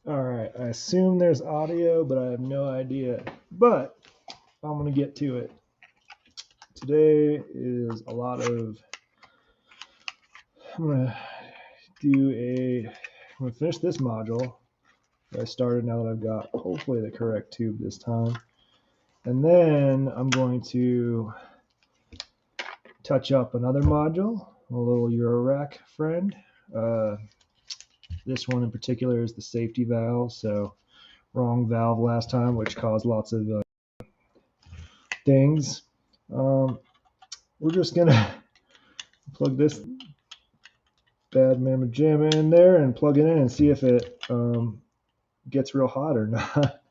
All right, I assume there's audio, but I have no idea. But I'm going to get to it. Today is a lot of. I'm going to I'm going to finish this module that I started now that I've got hopefully the correct tube this time. And then I'm going to touch up another module, a little Eurorack friend. This one in particular is the safety valve. So wrong valve last time, which caused lots of things. We're just gonna plug this bad mamma jamma in there and plug it in and see if it gets real hot or not.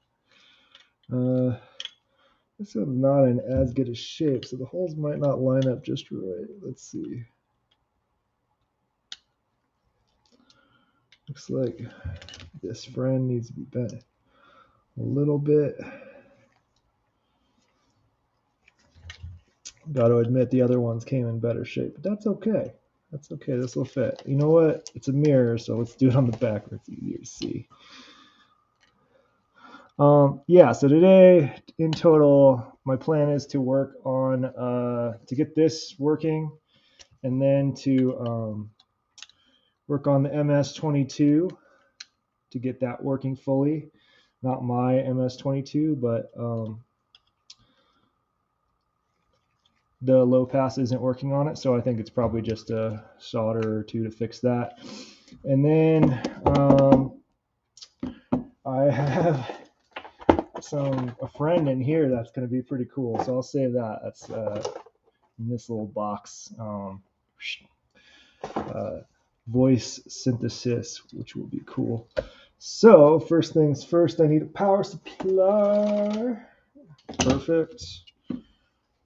This one's not in as good a shape, so the holes might not line up just right. Let's see. Looks like this friend needs to be bent a little bit. Got to admit the other ones came in better shape, but that's okay. That's okay. This will fit. You know what? It's a mirror, so let's do it on the back where it's easier to see. Yeah, so today in total, my plan is to work on to get this working, and then to work on the MS-22 to get that working fully. Not my MS-22, but the low pass isn't working on it, so I think it's probably just a solder or two to fix that. And then I have a friend in here that's going to be pretty cool, so I'll save that. That's in this little box. Voice synthesis, which will be cool. So first things first, I need a power supply. Perfect.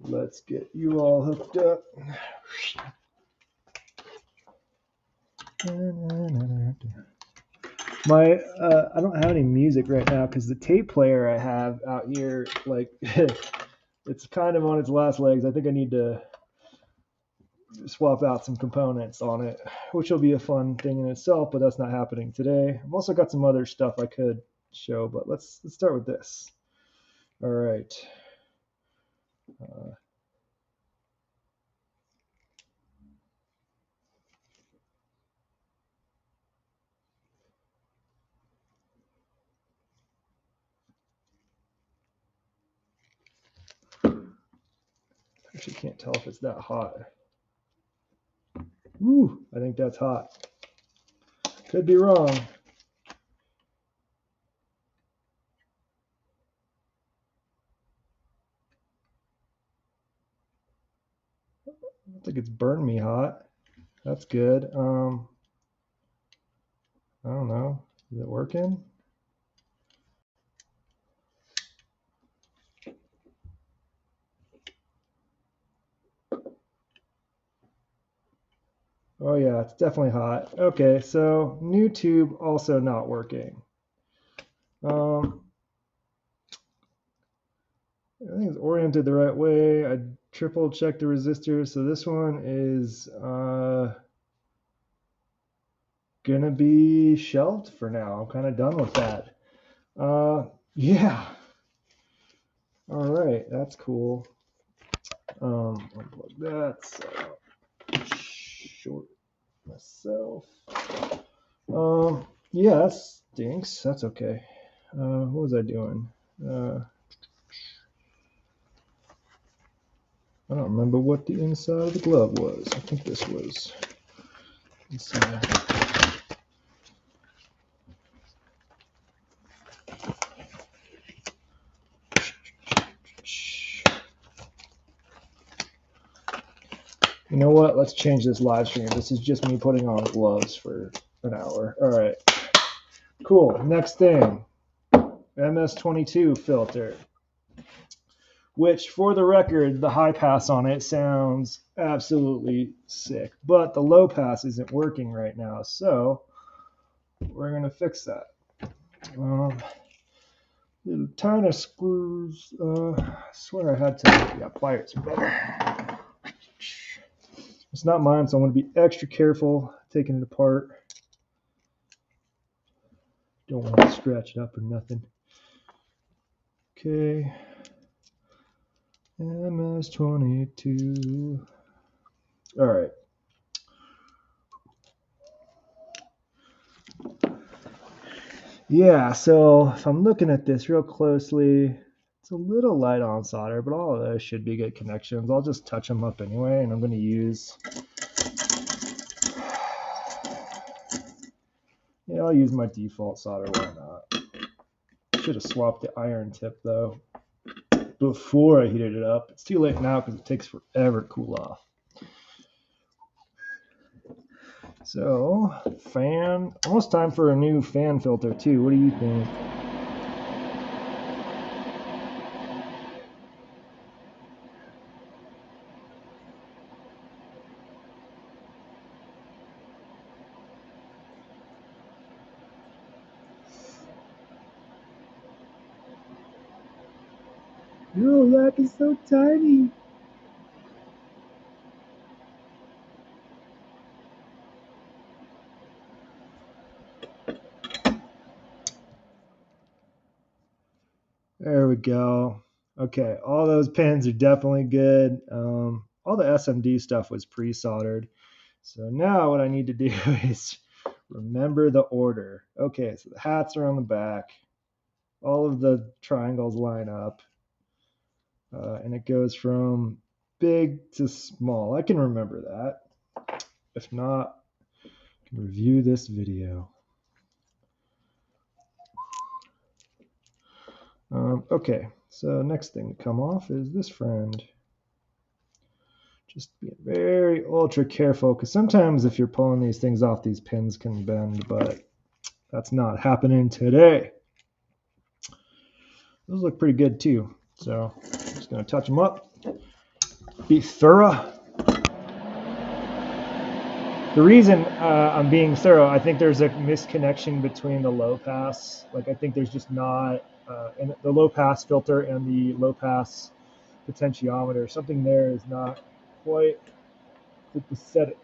Let's get you all hooked up. I don't have any music right now because the tape player I have out here, like, it's kind of on its last legs. I think I need to swap out some components on it, which will be a fun thing in itself, but that's not happening today. I've also got some other stuff I could show, but let's start with this. All right. Actually can't tell if it's that hot. Woo, I think that's hot. Could be wrong. I don't think it's burned me hot. That's good. I don't know. Is it working? Oh yeah, it's definitely hot. Okay, so new tube also not working. Everything's oriented the right way. I triple checked the resistors, so this one is gonna be shelved for now. I'm kind of done with that. Yeah. All right, that's cool. Unplug that. So short myself. Yeah, that stinks. That's okay. What was I doing? I don't remember what the inside of the glove was. I think this was inside. You know what? Let's change this live stream. This is just me putting on gloves for an hour. All right. Cool. Next thing, MS-22 filter, which for the record, the high pass on it sounds absolutely sick, but the low pass isn't working right now. So we're going to fix that. Little tiny screws. I swear I had to. Yeah, pliers are better. It's not mine, so I'm going to be extra careful taking it apart. Don't want to scratch it up or nothing. Okay. MS22. All right. Yeah, so if I'm looking at this real closely, it's a little light on solder, but all of those should be good connections. I'll just touch them up anyway, and I'm going to use, yeah, I'll use my default solder, why not? Should have swapped the iron tip though before I heated it up. It's too late now because it takes forever to cool off. So, fan, almost time for a new fan filter too. What do you think? No, that is so tiny. There we go. Okay, all those pins are definitely good. All the SMD stuff was pre-soldered. So now what I need to do is remember the order. Okay, so the hats are on the back. All of the triangles line up. And it goes from big to small. I can remember that. If not, I can review this video. Okay, so next thing to come off is this friend. Just be very ultra careful, because sometimes if you're pulling these things off, these pins can bend, but that's not happening today. Those look pretty good too. So I'm just going to touch them up. Be thorough. The reason I'm being thorough, I think there's a misconnection between the low pass. Like I think there's just not, and the low pass filter and the low pass potentiometer, something there is not quite copacetic.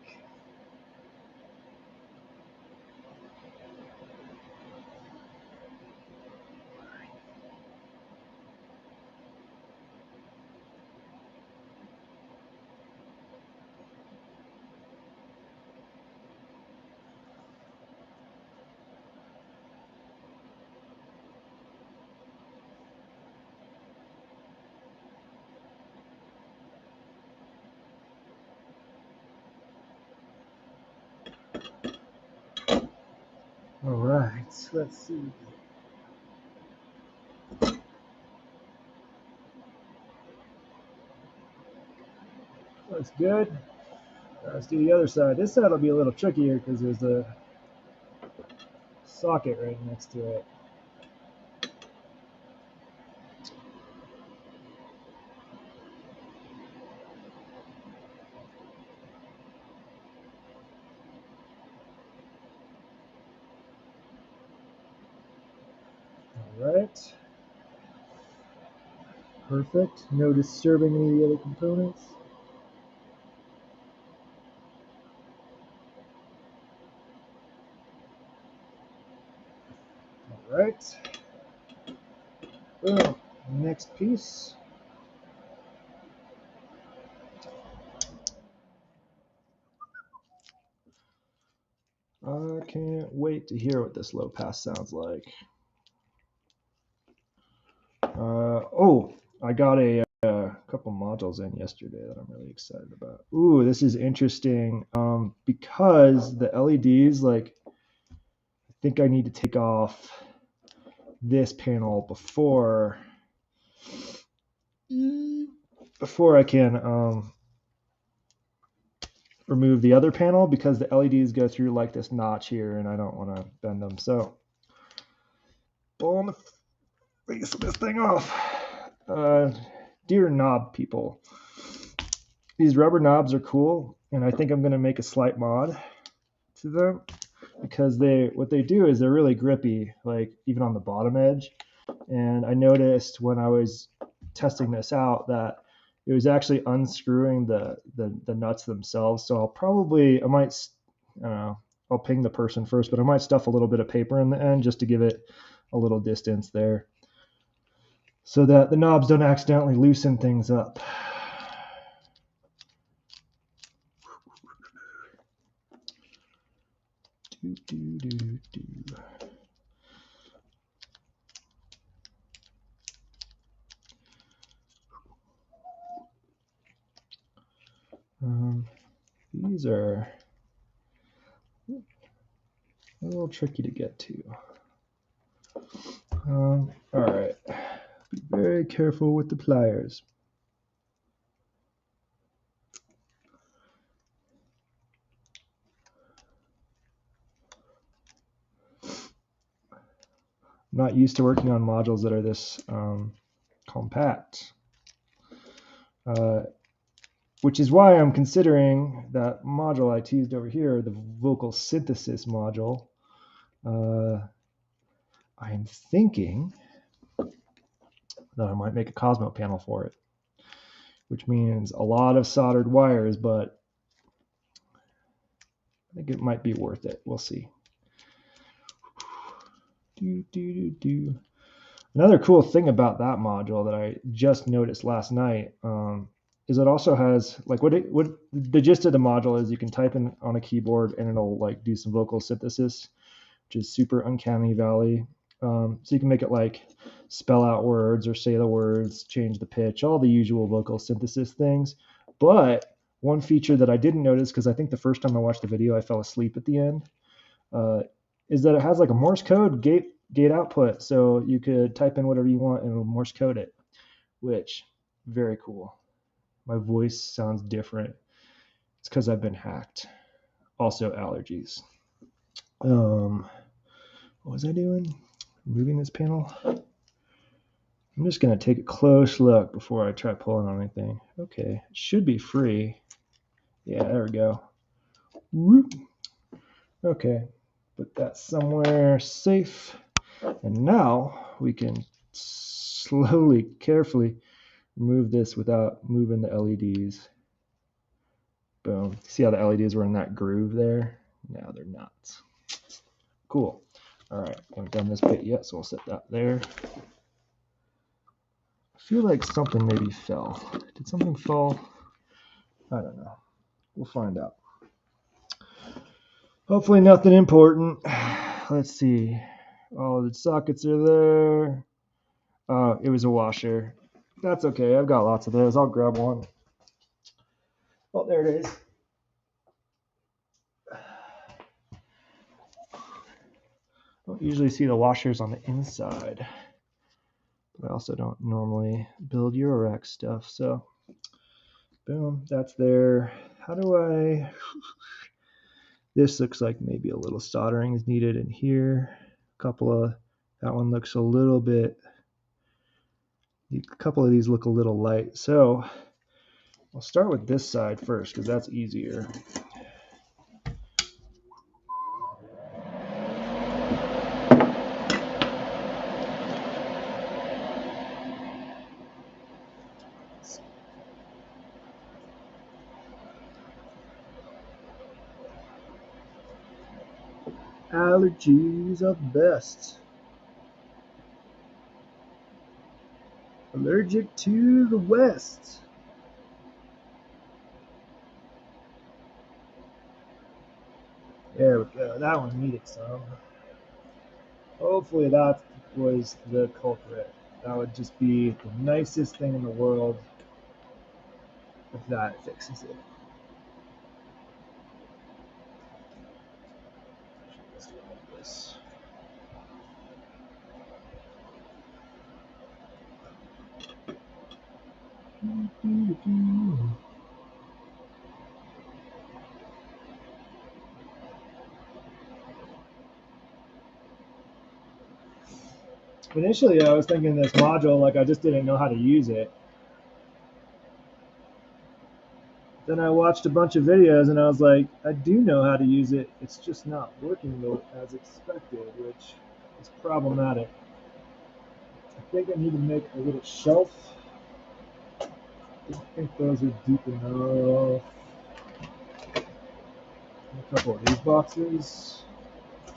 All right, let's see. Looks good. Let's do the other side. This side will be a little trickier because there's a socket right next to it. All right. Perfect. No disturbing any of the other components. All right. Boom. Next piece. I can't wait to hear what this low pass sounds like. Oh, I got a couple modules in yesterday that I'm really excited about. Ooh, this is interesting because the LEDs, like, I think I need to take off this panel before I can remove the other panel, because the LEDs go through like this notch here and I don't want to bend them. So, pulling the face of this thing off. Dear knob people, these rubber knobs are cool, and I think I'm going to make a slight mod to them, because what they do is they're really grippy, like even on the bottom edge. And I noticed when I was testing this out that it was actually unscrewing the nuts themselves. So I don't know, I'll ping the person first, but I might stuff a little bit of paper in the end just to give it a little distance there so that the knobs don't accidentally loosen things up. These are a little tricky to get to. All right, be very careful with the pliers. I'm not used to working on modules that are this compact, which is why I'm considering that module I teased over here, the vocal synthesis module. I'm thinking that I might make a Cosmo panel for it, which means a lot of soldered wires, but I think it might be worth it. We'll see. Another cool thing about that module that I just noticed last night is it also has like what the gist of the module is you can type in on a keyboard and it'll like do some vocal synthesis, which is super uncanny valley. So you can make it like spell out words or say the words, change the pitch, all the usual vocal synthesis things. But one feature that I didn't notice, because I think the first time I watched the video I fell asleep at the end, is that it has like a Morse code gate output. So you could type in whatever you want and it'll Morse code it, which very cool. My voice sounds different. It's because I've been hacked. Also allergies. What was I doing? Moving this panel? I'm just going to take a close look before I try pulling on anything. Okay, it should be free. Yeah, there we go. Whoop. Okay, put that somewhere safe. And now we can slowly, carefully remove this without moving the LEDs. Boom. See how the LEDs were in that groove there? Now they're not. Cool. All right, I haven't done this bit yet, so we'll set that there. I feel like something maybe fell. Did something fall? I don't know. We'll find out. Hopefully nothing important. Let's see. All the sockets are there. Oh, it was a washer. That's okay. I've got lots of those. I'll grab one. Oh, there it is. I don't usually see the washers on the inside, but I also don't normally build Eurorack stuff. So, boom, that's there. How do I... This looks like maybe a little soldering is needed in here. That one looks a little bit... A couple of these look a little light. So, I'll start with this side first because that's easier. Allergies are best. Allergic to the West. There we go. That one needed some. Hopefully that was the culprit. That would just be the nicest thing in the world if that fixes it. Let's do like this. Initially, I was thinking this module, like I just didn't know how to use it. Then I watched a bunch of videos and I was like, I do know how to use it. It's just not working as expected, which is problematic. I think I need to make a little shelf. I don't think those are deep enough. A couple of these boxes,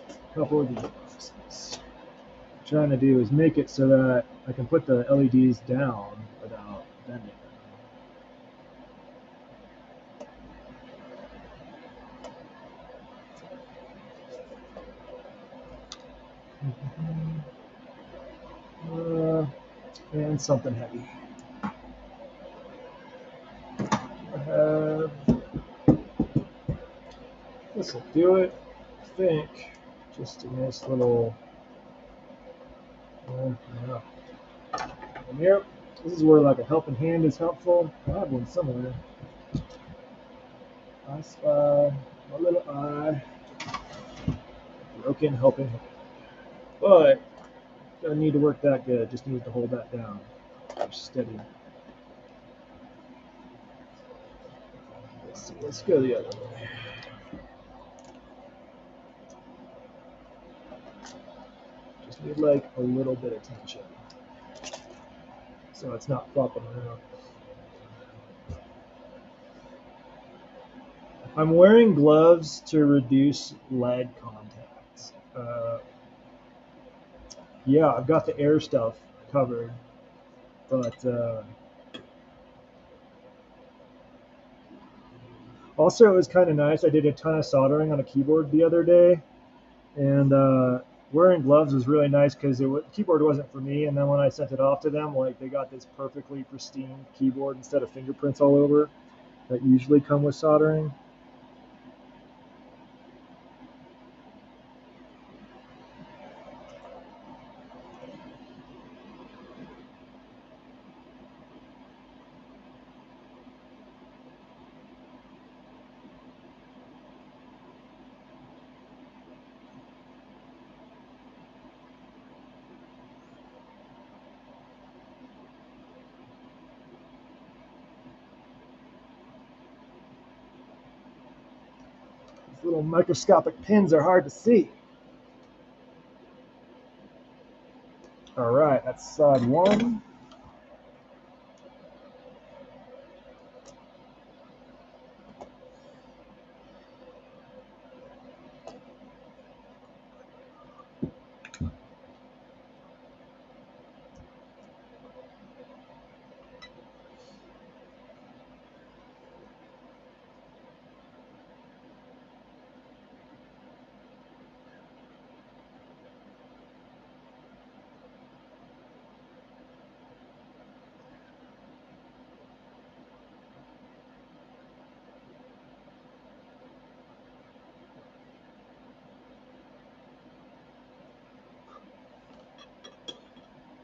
a couple of these boxes. What I'm trying to do is make it so that I can put the LEDs down without bending them. And something heavy. I have, this will do it, I think. Just a nice little, yeah. And here, this is where like a helping hand is helpful. I have one somewhere. I spy my little eye. Broken helping hand. But don't need to work that good. Just need to hold that down. Steady. Let's see. Let's go the other way. Just need like a little bit of tension, so it's not flopping around. I'm wearing gloves to reduce lead contacts. Yeah, I've got the air stuff covered, but also it was kind of nice. I did a ton of soldering on a keyboard the other day, and wearing gloves was really nice because the keyboard wasn't for me. And then when I sent it off to them, like they got this perfectly pristine keyboard instead of fingerprints all over that usually come with soldering. These little microscopic pins are hard to see. All right, that's side one.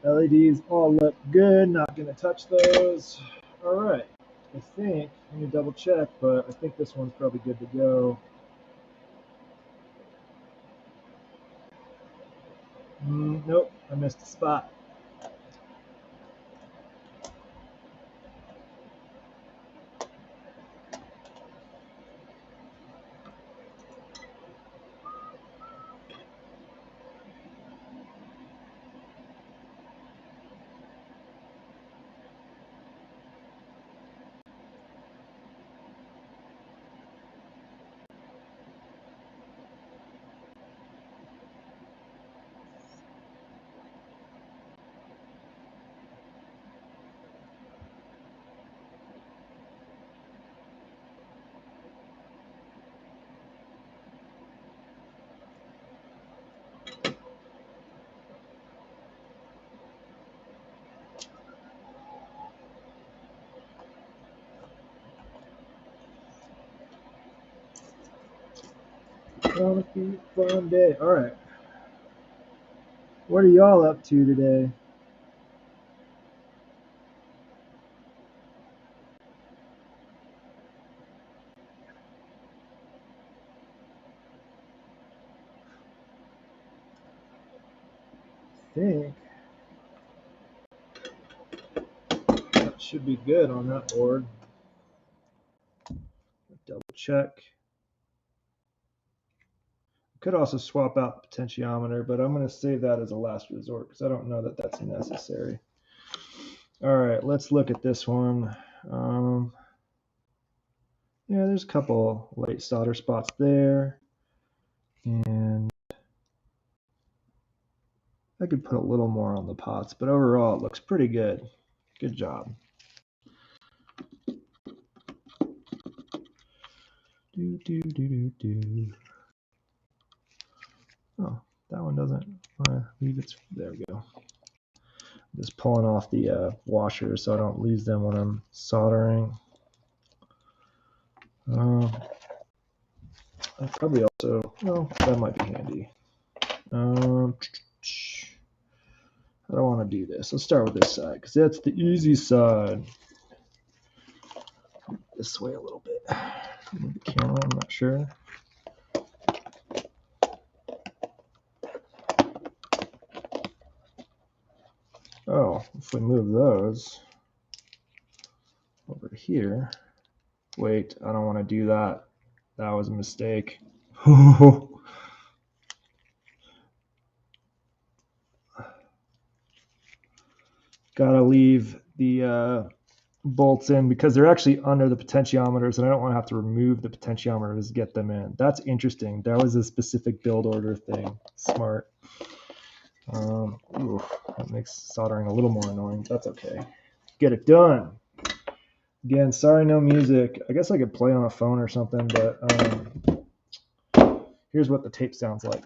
LEDs all look good. Not going to touch those. All right. I think, let me double check, but I think this one's probably good to go. Nope, I missed a spot. Gonna be a fun day. All right. What are y'all up to today? I think that should be good on that board. Double check. Could also swap out the potentiometer, but I'm going to save that as a last resort because I don't know that that's necessary. All right, let's look at this one. Yeah, there's a couple light solder spots there. And I could put a little more on the pots, but overall it looks pretty good. Good job. Oh, that one doesn't leave its. There we go. Just pulling off the washers so I don't lose them when I'm soldering. I probably also, well, that might be handy. I don't want to do this. Let's start with this side because that's the easy side. This way a little bit. Move the camera, I'm not sure. Oh, if we move those over here. Wait, I don't want to do that. That was a mistake. Gotta leave the bolts in because they're actually under the potentiometers, and I don't want to have to remove the potentiometers to get them in. That's interesting. That was a specific build order thing. Smart. That makes soldering a little more annoying. That's okay. Get it done. Again, sorry, no music. I guess I could play on a phone or something, but here's what the tape sounds like.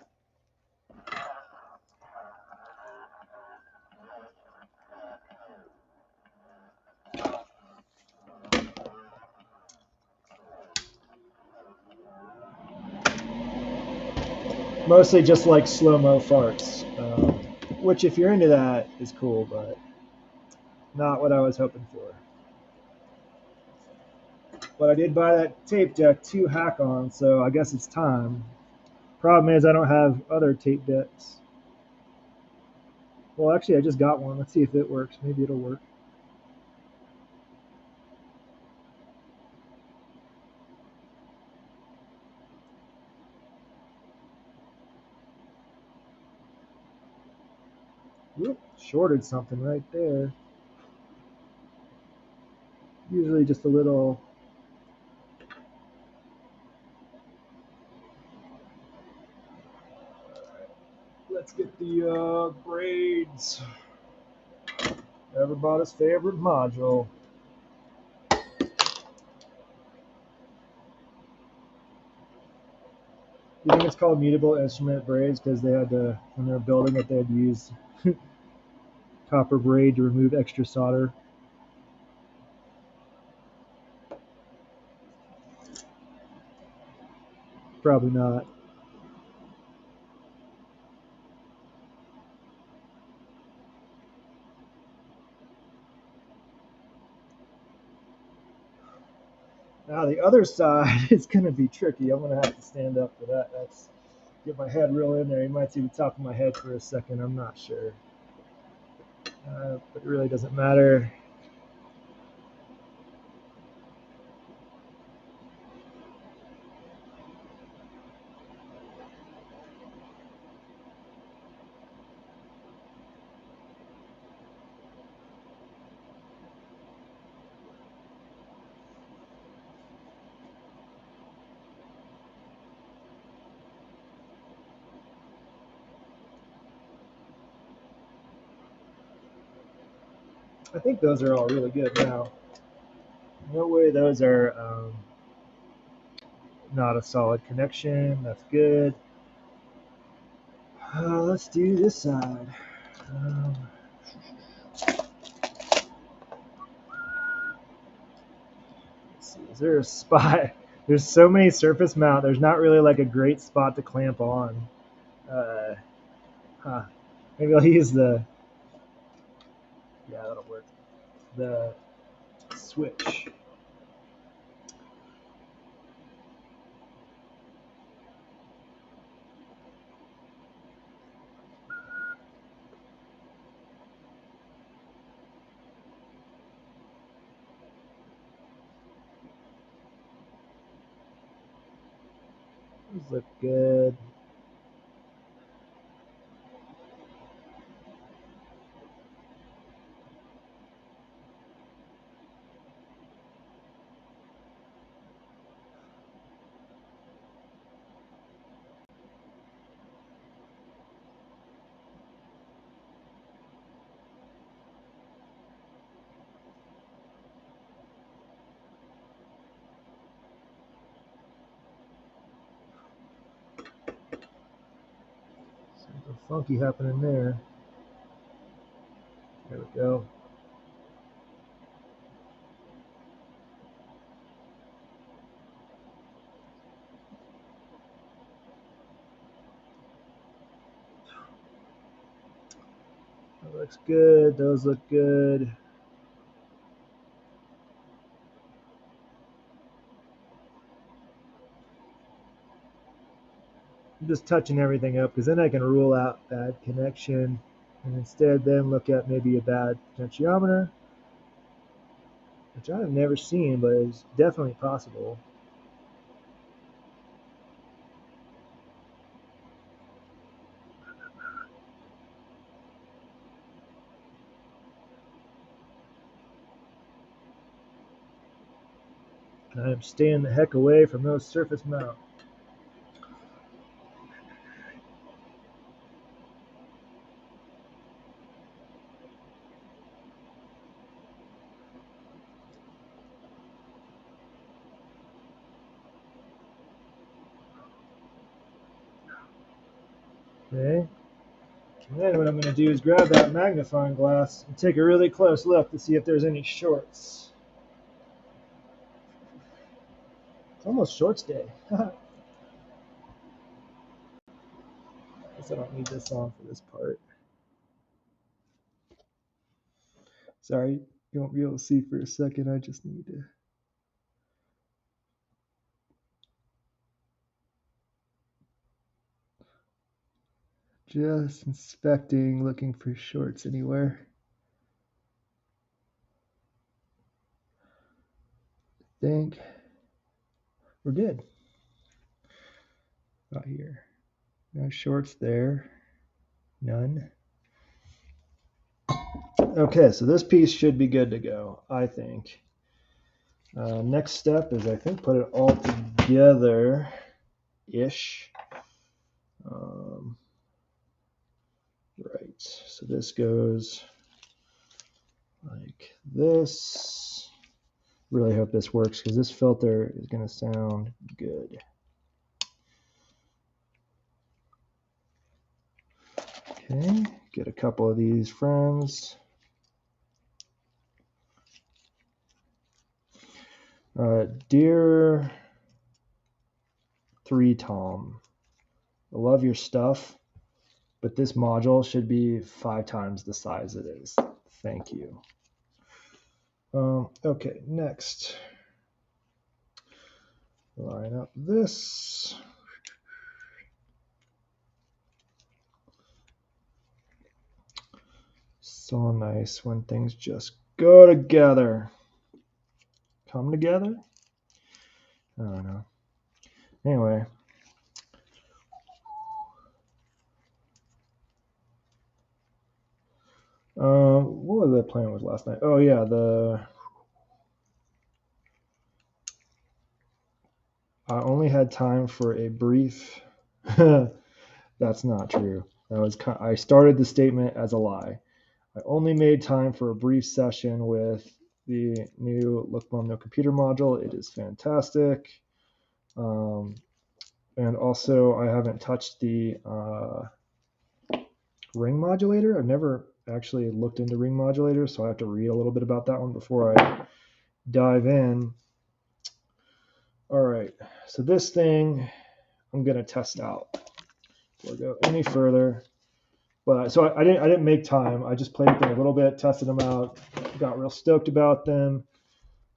Mostly just like slow-mo farts, which if you're into that is cool, but not what I was hoping for. But I did buy that tape deck to hack on, so I guess it's time. Problem is I don't have other tape decks. Well, actually, I just got one. Let's see if it works. Maybe it'll work. Whoop, shorted something right there. Usually just a little. Let's get the braids. Everybody's favorite module. You think it's called mutable instrument braids because they had to, when they were building it, they had to use copper braid to remove extra solder? Probably not. Now the other side is going to be tricky. I'm going to have to stand up for that. That's get my head real in there. You might see the top of my head for a second. I'm not sure, but it really doesn't matter. I think those are all really good now. No way those are not a solid connection. That's good. Let's do this side. Let's see. Is there a spot? There's so many surface mount. There's not really like a great spot to clamp on. Huh. Maybe I'll use the. Yeah, that'll work. The switch. These look good. funky happening there. There we go. That looks good. Those look good. I'm just touching everything up because then I can rule out bad connection and instead then look at maybe a bad potentiometer, which I've never seen, but is definitely possible. And I'm staying the heck away from those surface mount. Okay. And then what I'm going to do is grab that magnifying glass and take a really close look to see if there's any shorts. It's almost shorts day. I guess I don't need this on for this part. Sorry, you won't be able to see for a second. I just need to. Just inspecting, looking for shorts anywhere. I think we're good. Not here. No shorts there. None. Okay, so this piece should be good to go, I think. Next step is, I think, put it all together-ish. Right, so this goes like this. Really hope this works because this filter is going to sound good. Okay, get a couple of these friends. Dear 3 Tom, I love your stuff, but this module should be 5 times the size it is. Thank you. Okay, next. Line up this. So nice when things just go together. Come together? I don't know. Anyway. What was I playing with last night? Oh yeah, I only had time for a brief. That's not true. I started the statement as a lie. I only made time for a brief session with the new Look Mom No Computer module. It is fantastic. And also, I haven't touched the ring modulator. I've never actually looked into ring modulators, so I have to read a little bit about that one before I dive in. All right, so this thing I'm going to test out before I go any further. But so I didn't make time. I just played with them a little bit, tested them out, got real stoked about them.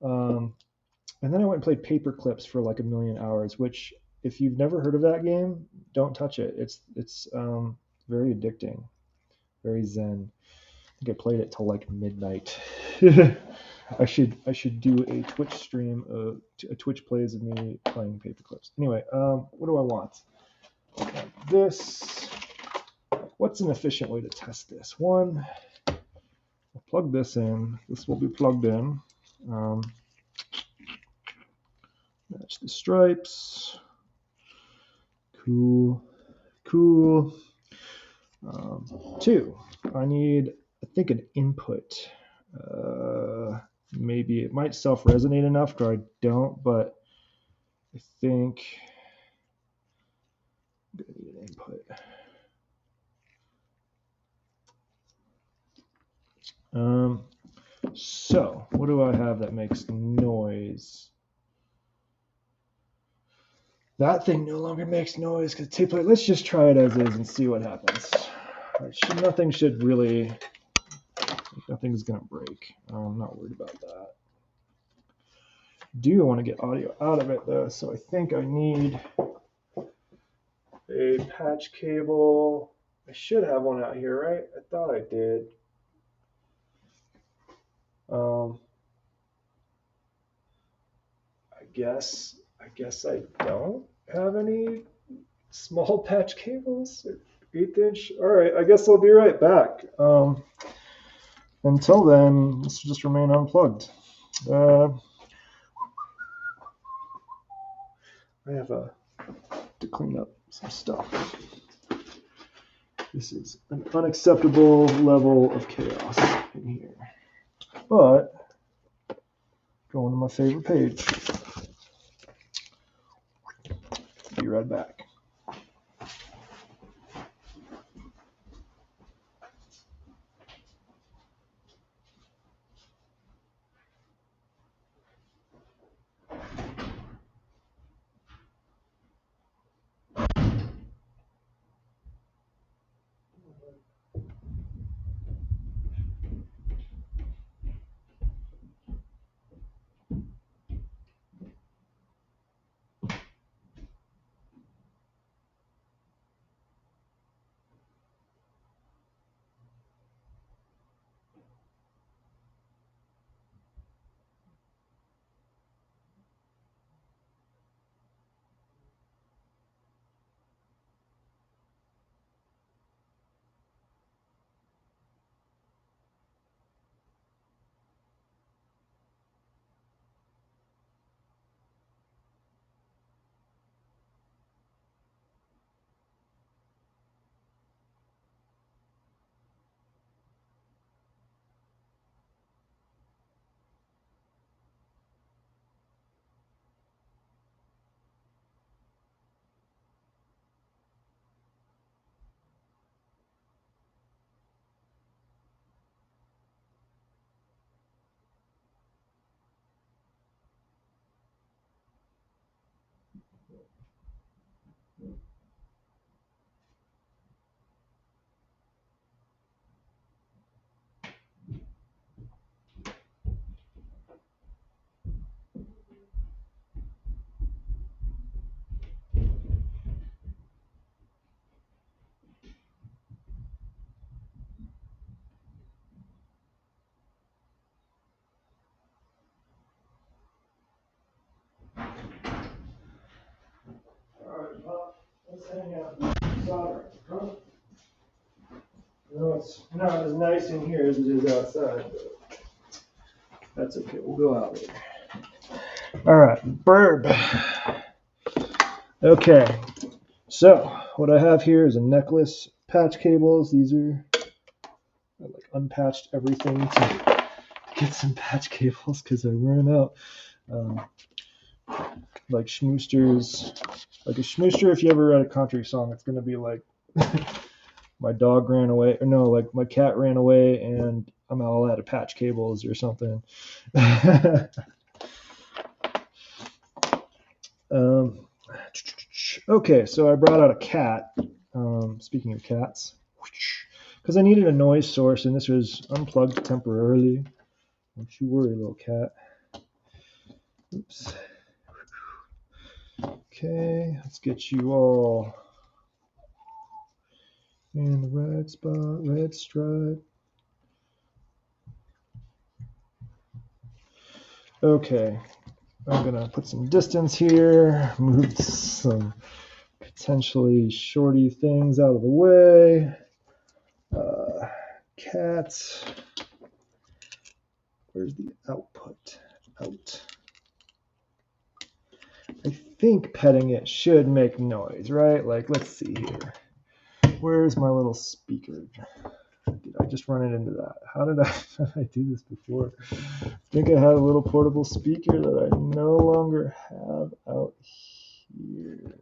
And then I went and played Paper Clips for like 1,000,000 hours, which if you've never heard of that game, don't touch it. It's very addicting, very zen. I think I played it till like midnight. I should do a Twitch stream, a Twitch plays of me playing Paper Clips. Anyway, what do I want? This. What's an efficient way to test this? One, I'll plug this in. This will be plugged in. Match the stripes. Cool. 2, I need, I think, an input. Maybe it might self-resonate enough, or I don't, but I think I'm gonna need an input. So what do I have that makes noise? That thing no longer makes noise because tape play. Let's just try it as is and see what happens. Nothing should really, nothing's gonna break. I'm not worried about that. Do want to get audio out of it though, so I think I need a patch cable. I should have one out here, right? I thought I did. I guess I don't have any small patch cables. 1/8 inch. All right, I guess I'll be right back. Until then, this will just remain unplugged. I have to clean up some stuff. This is an unacceptable level of chaos in here. But going to my favorite page. Be right back. Alright, well, let's hang out and soldering, huh? No, it's not as nice in here as it is outside, but that's okay. We'll go out later. Alright, burb. Okay, so what I have here is a necklace patch cables. These are, I like unpatched everything to get some patch cables because I ran out. Like schmoosters, like a schmooster, if you ever read a country song, it's going to be like my dog ran away, or no, like my cat ran away and I'm all out of patch cables or something. Okay, so I brought out a cat. Speaking of cats, because I needed a noise source and this was unplugged temporarily. Don't you worry, little cat. Oops. Okay, let's get you all in the red spot, red stripe. Okay, I'm gonna put some distance here, move some potentially shorty things out of the way. Cats, where's the output? Out. I think petting it should make noise, right? Like, let's see here. Where's my little speaker? Did I just run it into that? How did I do this before? I think I had a little portable speaker that I no longer have out here.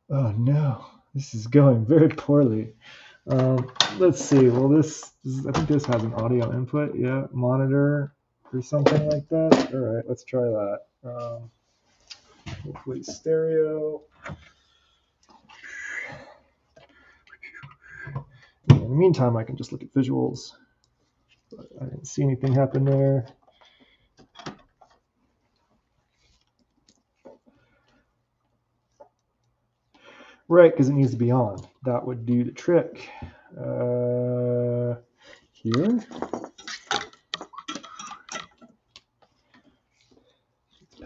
Oh no, this is going very poorly. Let's see. Well, I think this has an audio input. Yeah, monitor or something like that. All right, let's try that. Hopefully stereo. In the meantime, I can just look at visuals. But I didn't see anything happen there. Right, because it needs to be on. That would do the trick. Here.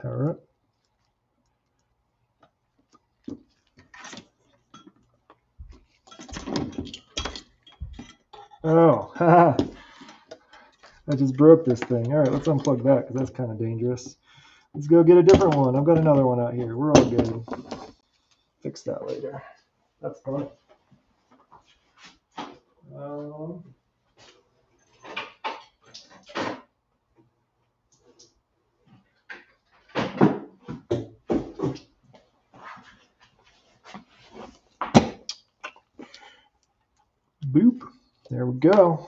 Power up. Oh, haha. I just broke this thing. All right, let's unplug that because that's kind of dangerous. Let's go get a different one. I've got another one out here. We're all good. Fix that later. That's fine. Boop. There we go.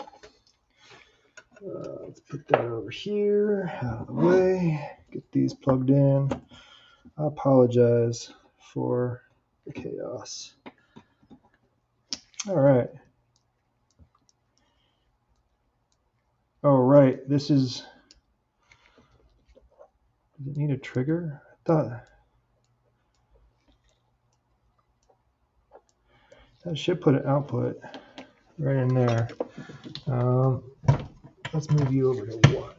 Let's put that over here, out of the way. Get these plugged in. I apologize for the chaos. All right. Oh, right. This is. Does it need a trigger? I thought that should put an output right in there. Let's move you over to one.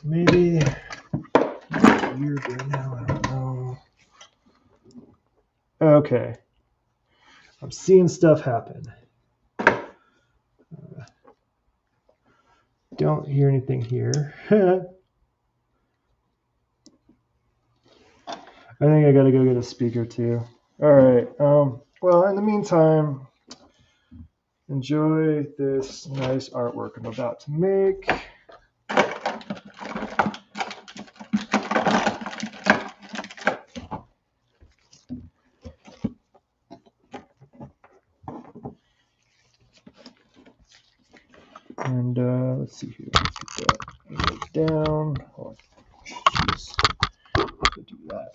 Maybe a year ago now. I don't know. Okay. I'm seeing stuff happen. Don't hear anything here. I think I gotta go get a speaker too. All right. Well, in the meantime, enjoy this nice artwork I'm about to make. And let's see here. Let's get that down. Oh, jeez. Do that.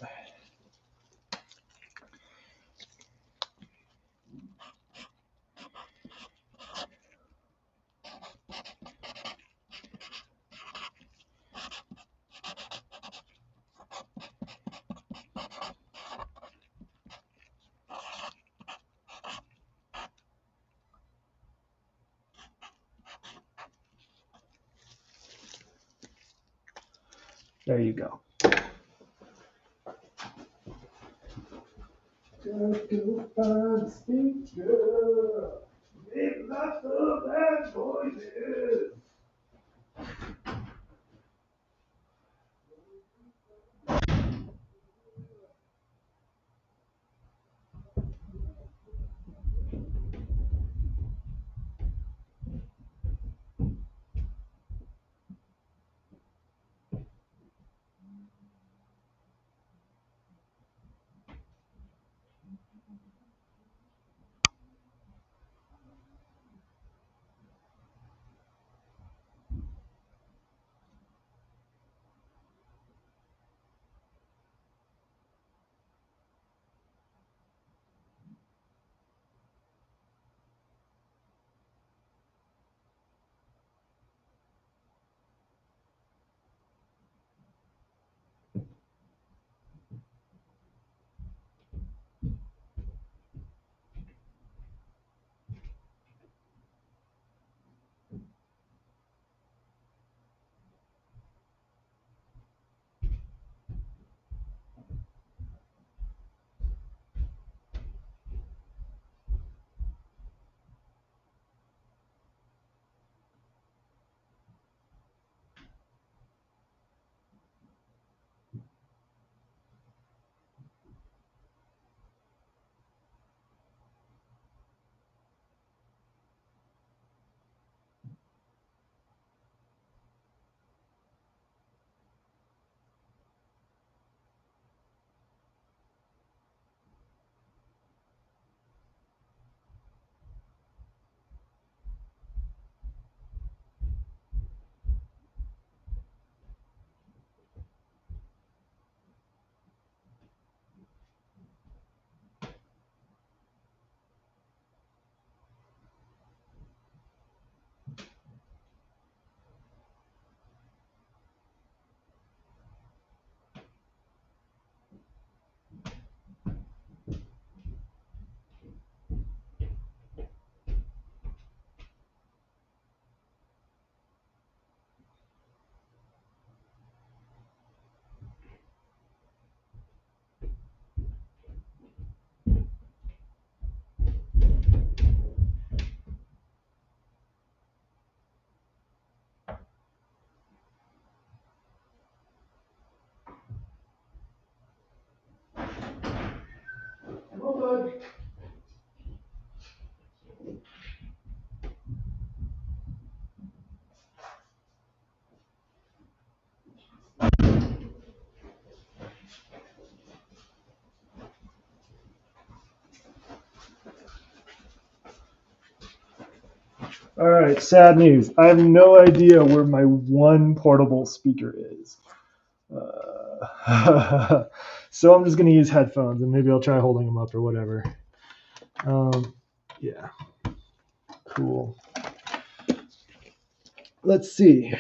There you go. Just go find a speaker. Make lots of bad voices. All right, sad news. I have no idea where my one portable speaker is. So I'm just going to use headphones and maybe I'll try holding them up or whatever. Yeah, cool. Let's see.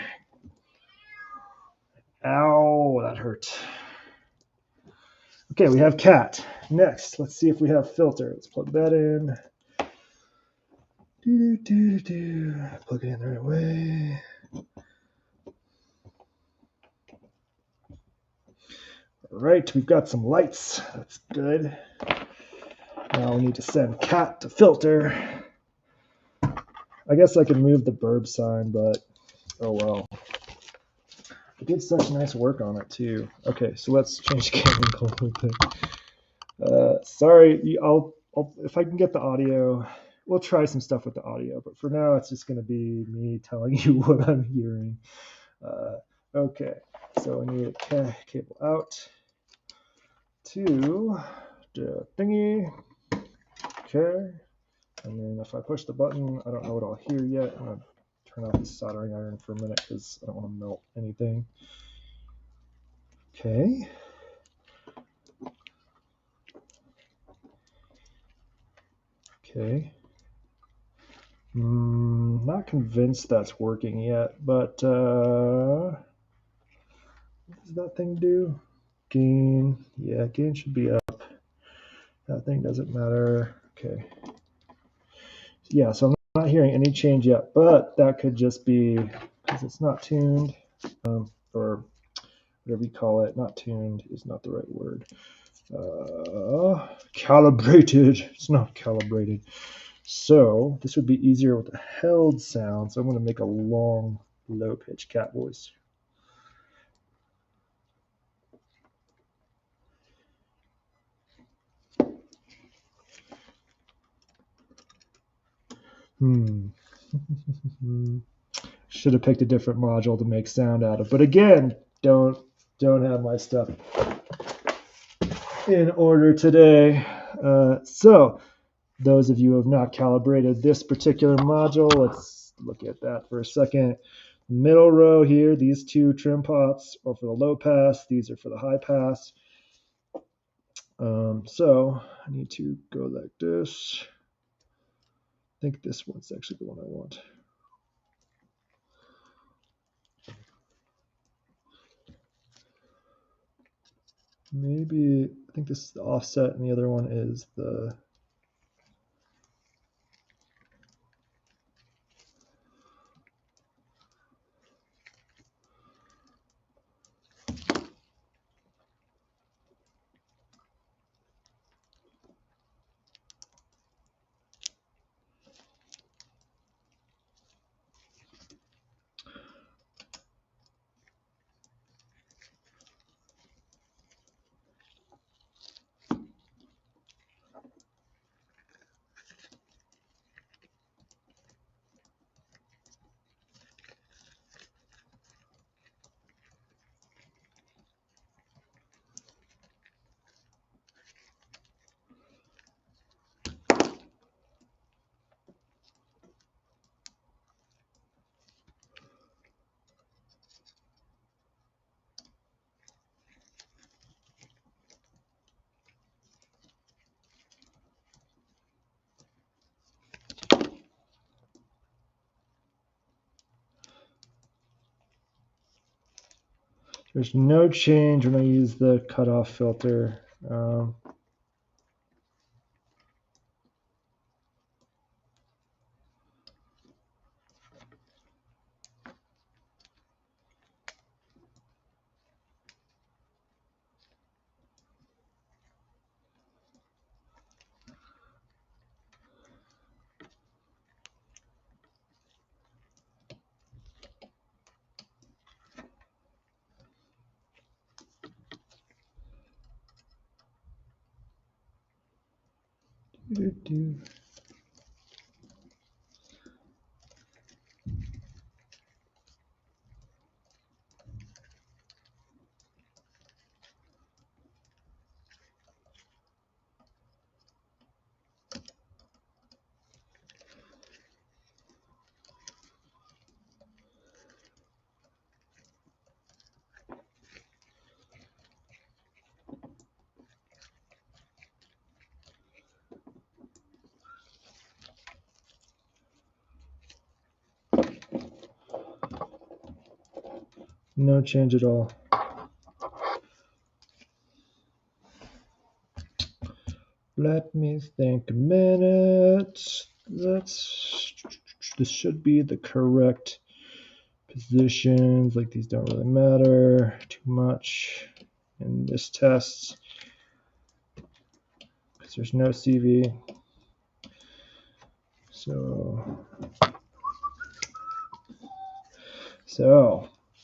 Ow, that hurt. Okay, we have cat. Next, let's see if we have filter. Let's plug that in. Plug it in the right way. All right, we've got some lights. That's good. Now we need to send cat to filter. I guess I can move the burb sign, but oh well. I did such nice work on it too. Okay, so let's change camera angle. Sorry, I'll if I can get the audio, we'll try some stuff with the audio. But for now, it's just going to be me telling you what I'm hearing. Okay, so I need a cable out to the thingy. Okay, and then if I push the button, I don't know what I'll hear yet. I'm gonna turn off the soldering iron for a minute because I don't want to melt anything. Okay. Okay. Not convinced that's working yet, but what does that thing do? Gain. Yeah, gain should be up. That thing doesn't matter. Okay. Yeah, so I'm not hearing any change yet, but that could just be because it's not tuned, or whatever you call it. Not tuned is not the right word. Calibrated. It's not calibrated. So this would be easier with a held sound. So I'm going to make a long, low-pitched cat voice. Should have picked a different module to make sound out of. But again, don't have my stuff in order today. So those of you who have not calibrated this particular module, let's look at that for a second. Middle row here, these two trim pots are for the low pass. These are for the high pass. So I need to go like this. I think this one's actually the one I want. Maybe, I think this is the offset and the other one is the There's no change when I use the cutoff filter. No change at all. Let me think a minute. This should be the correct positions. Like, these don't really matter too much in this test because there's no CV. So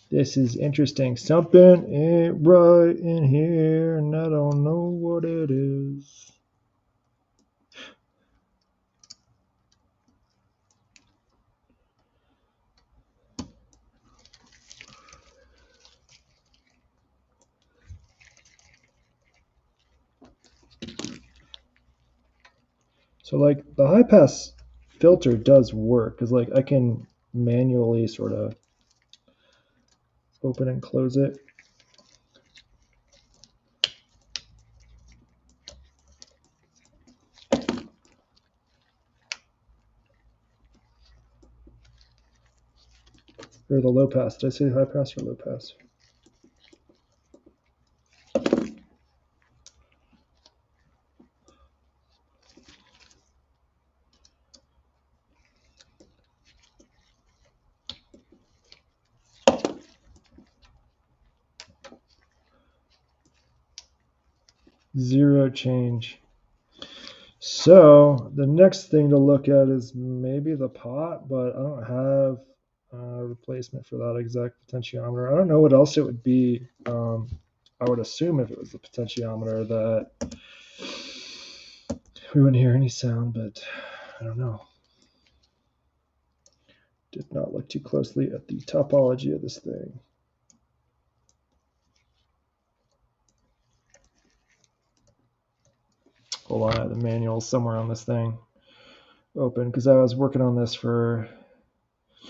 this is interesting. Something ain't right in here, and I don't know what it is. So like the high pass filter does work because like I can manually sort of open and close it. Or the low pass. Did I say high pass or low pass? Zero change. So the next thing to look at is maybe the pot, but I don't have a replacement for that exact potentiometer. I don't know what else it would be. I would assume if it was the potentiometer that we wouldn't hear any sound, but I don't know. Did not look too closely at the topology of this thing. Hold on, I have the manual somewhere on this thing open because I was working on this for a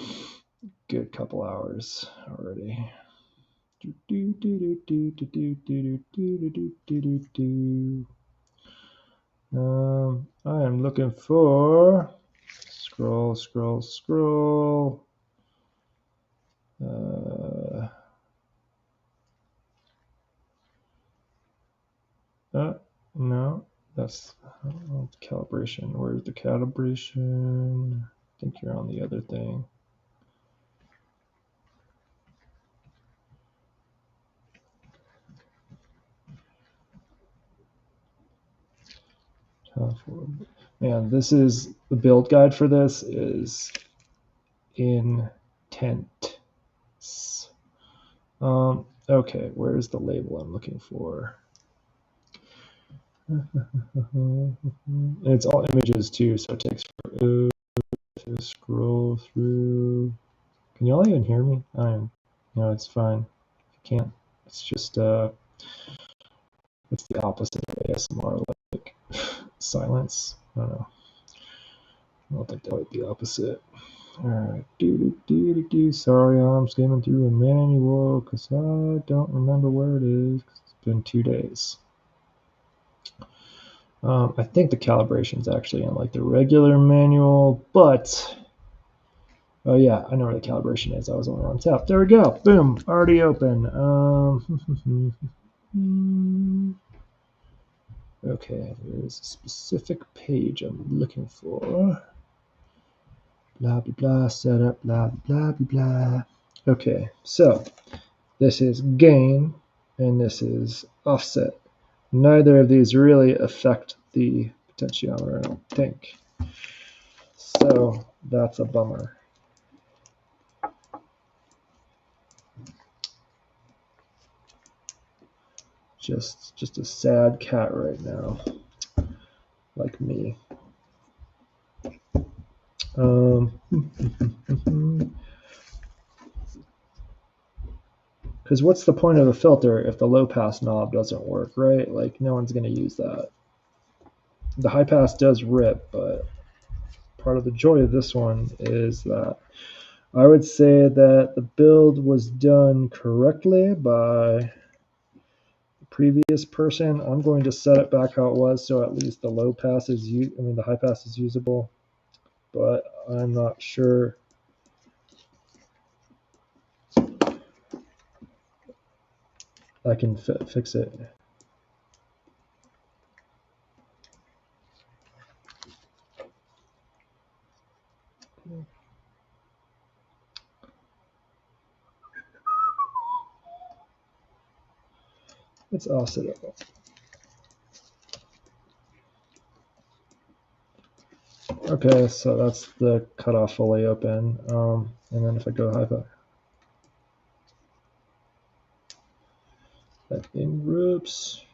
good couple hours already. I am looking for scroll. No, that's calibration. Where's the calibration? I think you're on the other thing. Man, this is the build guide for this is intense. Okay, where's the label I'm looking for? It's all images too, so it takes forever to scroll through. Can y'all even hear me? No, it's fine. If you can't, it's just it's the opposite of ASMR, like silence. I don't know. I don't think that would be opposite. Alright, sorry, I'm skimming through a manual because I don't remember where it is. It's been 2 days. I think the calibration is actually in like the regular manual, but oh yeah, I know where the calibration is. I was on the wrong tab. There we go. Boom, already open. Okay, there's a specific page I'm looking for. Blah blah blah, setup, blah blah blah blah. Okay, so this is gain and this is offset. Neither of these really affect the potentiometer, I don't think. So that's a bummer. Just a sad cat right now, like me. Because what's the point of a filter if the low pass knob doesn't work, right? Like no one's going to use that. The high pass does rip, but part of the joy of this one is that I would say that the build was done correctly by the previous person. I'm going to set it back how it was, so at least the low pass is the high pass is usable, but I'm not sure I can fix it. Let's offset it. Okay, so that's the cutoff fully open. And then if I go high, that in groups.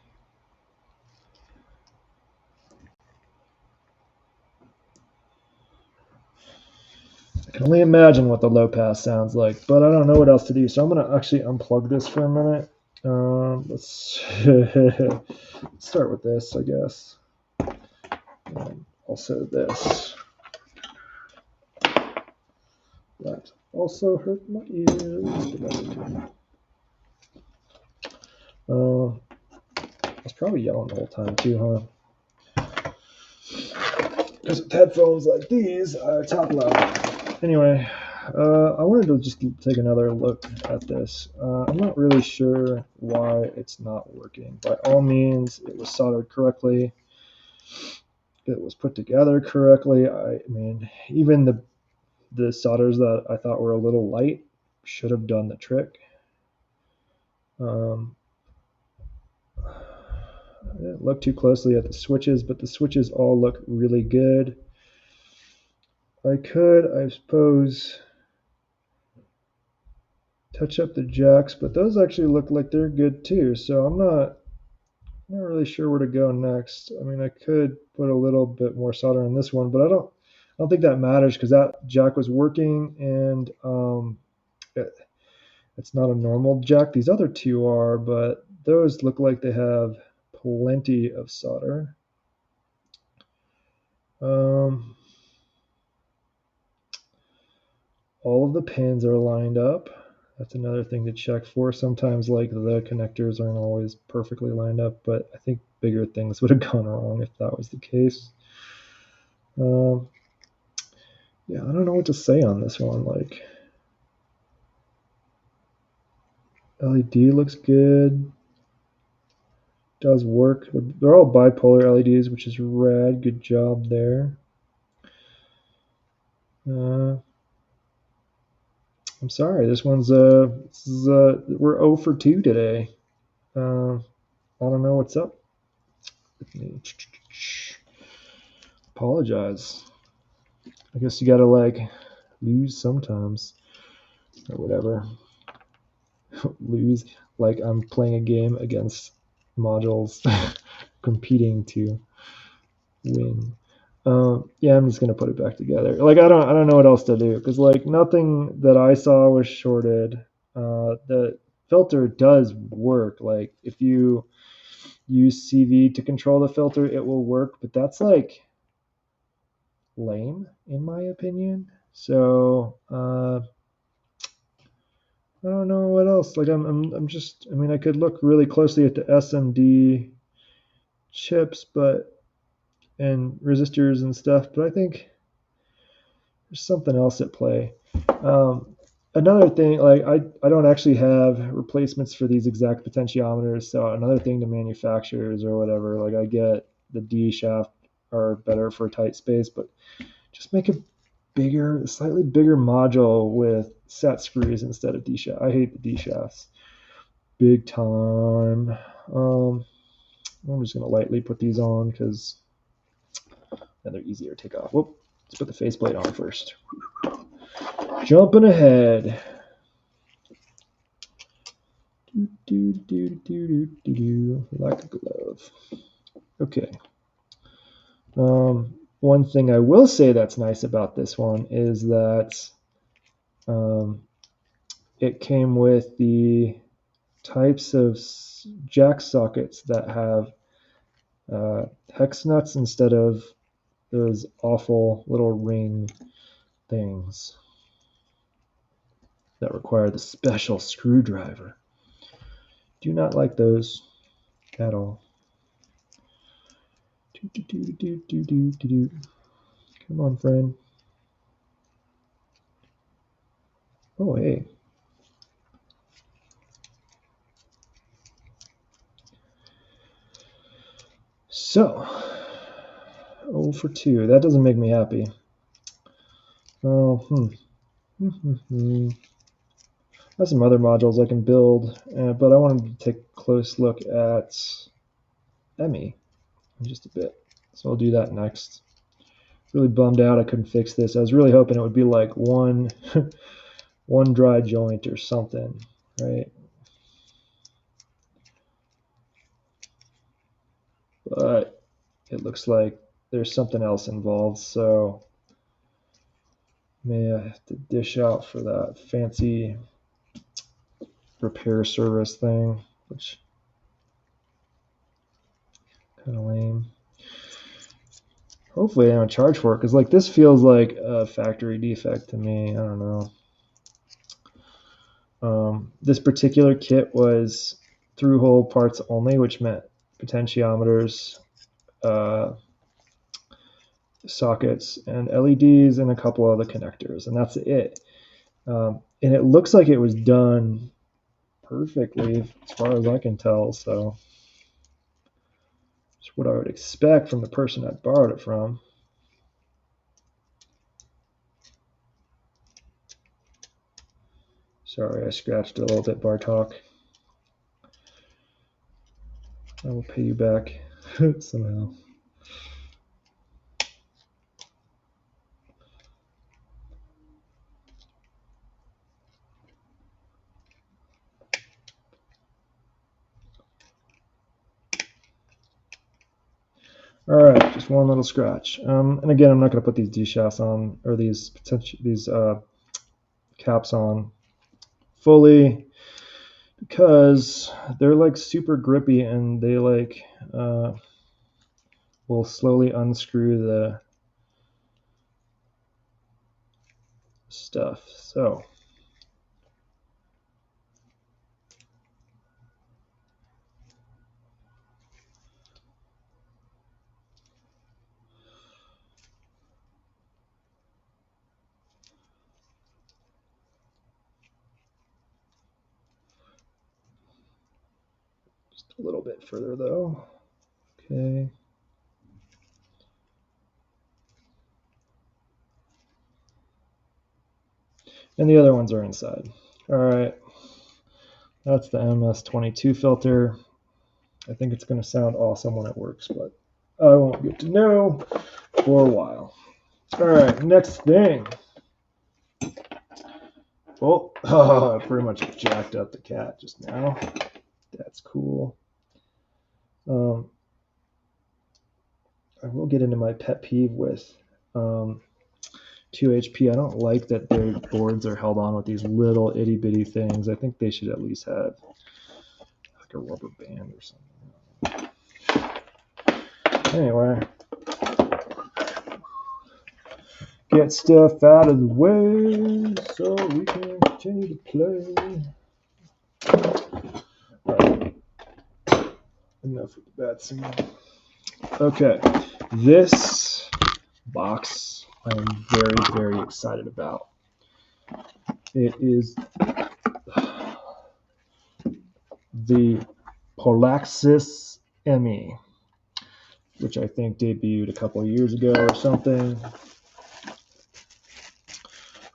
I can only imagine what the low pass sounds like, but I don't know what else to do. So I'm gonna actually unplug this for a minute. Let's start with this, I guess. And also this. That also hurt my ears. I was probably yelling the whole time too, huh? Because with headphones like these, I talk loud. Anyway, I wanted to just take another look at this. I'm not really sure why it's not working. By all means, it was soldered correctly. It was put together correctly. I mean, even the solders that I thought were a little light should have done the trick. I didn't look too closely at the switches, but the switches all look really good. I could, I suppose, touch up the jacks, but those actually look like they're good too. So I'm not really sure where to go next. I mean, I could put a little bit more solder in this one, but I don't think that matters because that jack was working, and it's not a normal jack. These other two are, but those look like they have plenty of solder. All of the pins are lined up. That's another thing to check for. Sometimes like the connectors aren't always perfectly lined up, but I think bigger things would have gone wrong if that was the case. Yeah, I don't know what to say on this one. Like, LED looks good. Does work. They're all bipolar LEDs, which is rad. Good job there. I'm sorry. This one's we're 0 for 2 today. I don't know what's up with me. Apologize. I guess you gotta like lose sometimes or whatever. Lose like I'm playing a game against modules competing to win. Yeah, I'm just gonna put it back together. Like I don't know what else to do because like nothing that I saw was shorted. The filter does work. Like if you use CV to control the filter, it will work. But that's like lame in my opinion. So I don't know what else. Like I'm just. I mean, I could look really closely at the SMD chips, and resistors and stuff, but I think there's something else at play. Another thing, like I don't actually have replacements for these exact potentiometers, so another thing to manufacturers or whatever, like I get the D shaft are better for tight space, but just make a slightly bigger module with set screws instead of D shaft. I hate the D shafts, big time. I'm just gonna lightly put these on because then they're easier to take off. Whoop! Let's put the faceplate on first. Jumping ahead. Like a glove. Okay. One thing I will say that's nice about this one is that it came with the types of jack sockets that have hex nuts instead of those awful little ring things that require the special screwdriver. Do not like those at all. Come on, friend. Oh, hey. So, 0 for 2. That doesn't make me happy. Oh, There's some other modules I can build, but I wanted to take a close look at Emmy in just a bit. So I'll do that next. Really bummed out I couldn't fix this. I was really hoping it would be like one dry joint or something, right? But it looks like there's something else involved, so may I have to dish out for that fancy repair service thing, which kind of lame. Hopefully they don't charge for it, because like this feels like a factory defect to me. I don't know. This particular kit was through-hole parts only, which meant potentiometers, sockets, and LEDs, and a couple other connectors, and that's it. And it looks like it was done perfectly as far as I can tell, so it's what I would expect from the person I borrowed it from. Sorry, I scratched a little bit, Bartok. I will pay you back somehow. All right, just one little scratch. And again, I'm not going to put these D shafts on, or these caps on fully, because they're like super grippy and they like will slowly unscrew the stuff. So just a little bit further though. Okay. And the other ones are inside. All right. That's the MS22 filter. I think it's going to sound awesome when it works, but I won't get to know for a while. All right, next thing. Well, I pretty much jacked up the cat just now. That's cool. I will get into my pet peeve with 2HP. I don't like that their boards are held on with these little itty bitty things. I think they should at least have like a rubber band or something. Anyway, get stuff out of the way so we can continue to play. Right. Enough with the bad singing. Okay, this box I am very, very excited about. It is the Polaxis Emmy, which I think debuted a couple of years ago or something.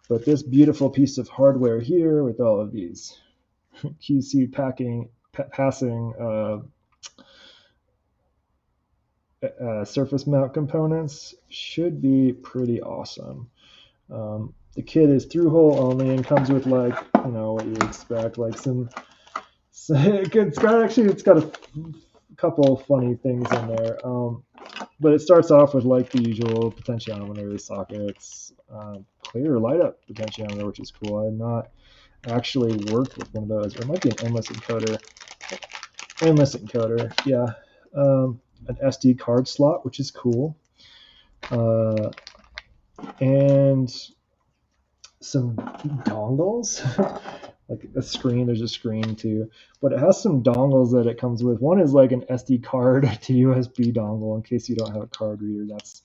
But this beautiful piece of hardware here with all of these QC passing surface mount components should be pretty awesome. The kit is through hole only and comes with like, you know, what you expect, like it's got a couple funny things in there. But it starts off with like the usual potentiometer, sockets, clear light up potentiometer, which is cool. I've not actually worked with one of those. Or it might be an endless encoder. Endless encoder, yeah. An SD card slot, which is cool. And some dongles. Like a screen, there's a screen too, but it has some dongles that it comes with. One is like an SD card to USB dongle in case you don't have a card reader. That's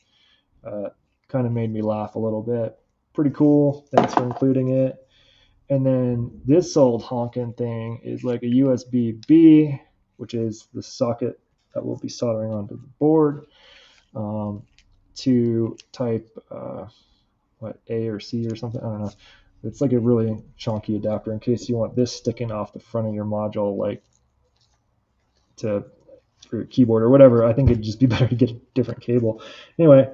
kind of made me laugh a little bit. Pretty cool. Thanks for including it. And then this old honkin' thing is like a USB-B, which is the socket that we'll be soldering onto the board to type what, A or C or something. I don't know. It's like a really chunky adapter in case you want this sticking off the front of your module, like for your keyboard or whatever. I think it'd just be better to get a different cable. Anyway,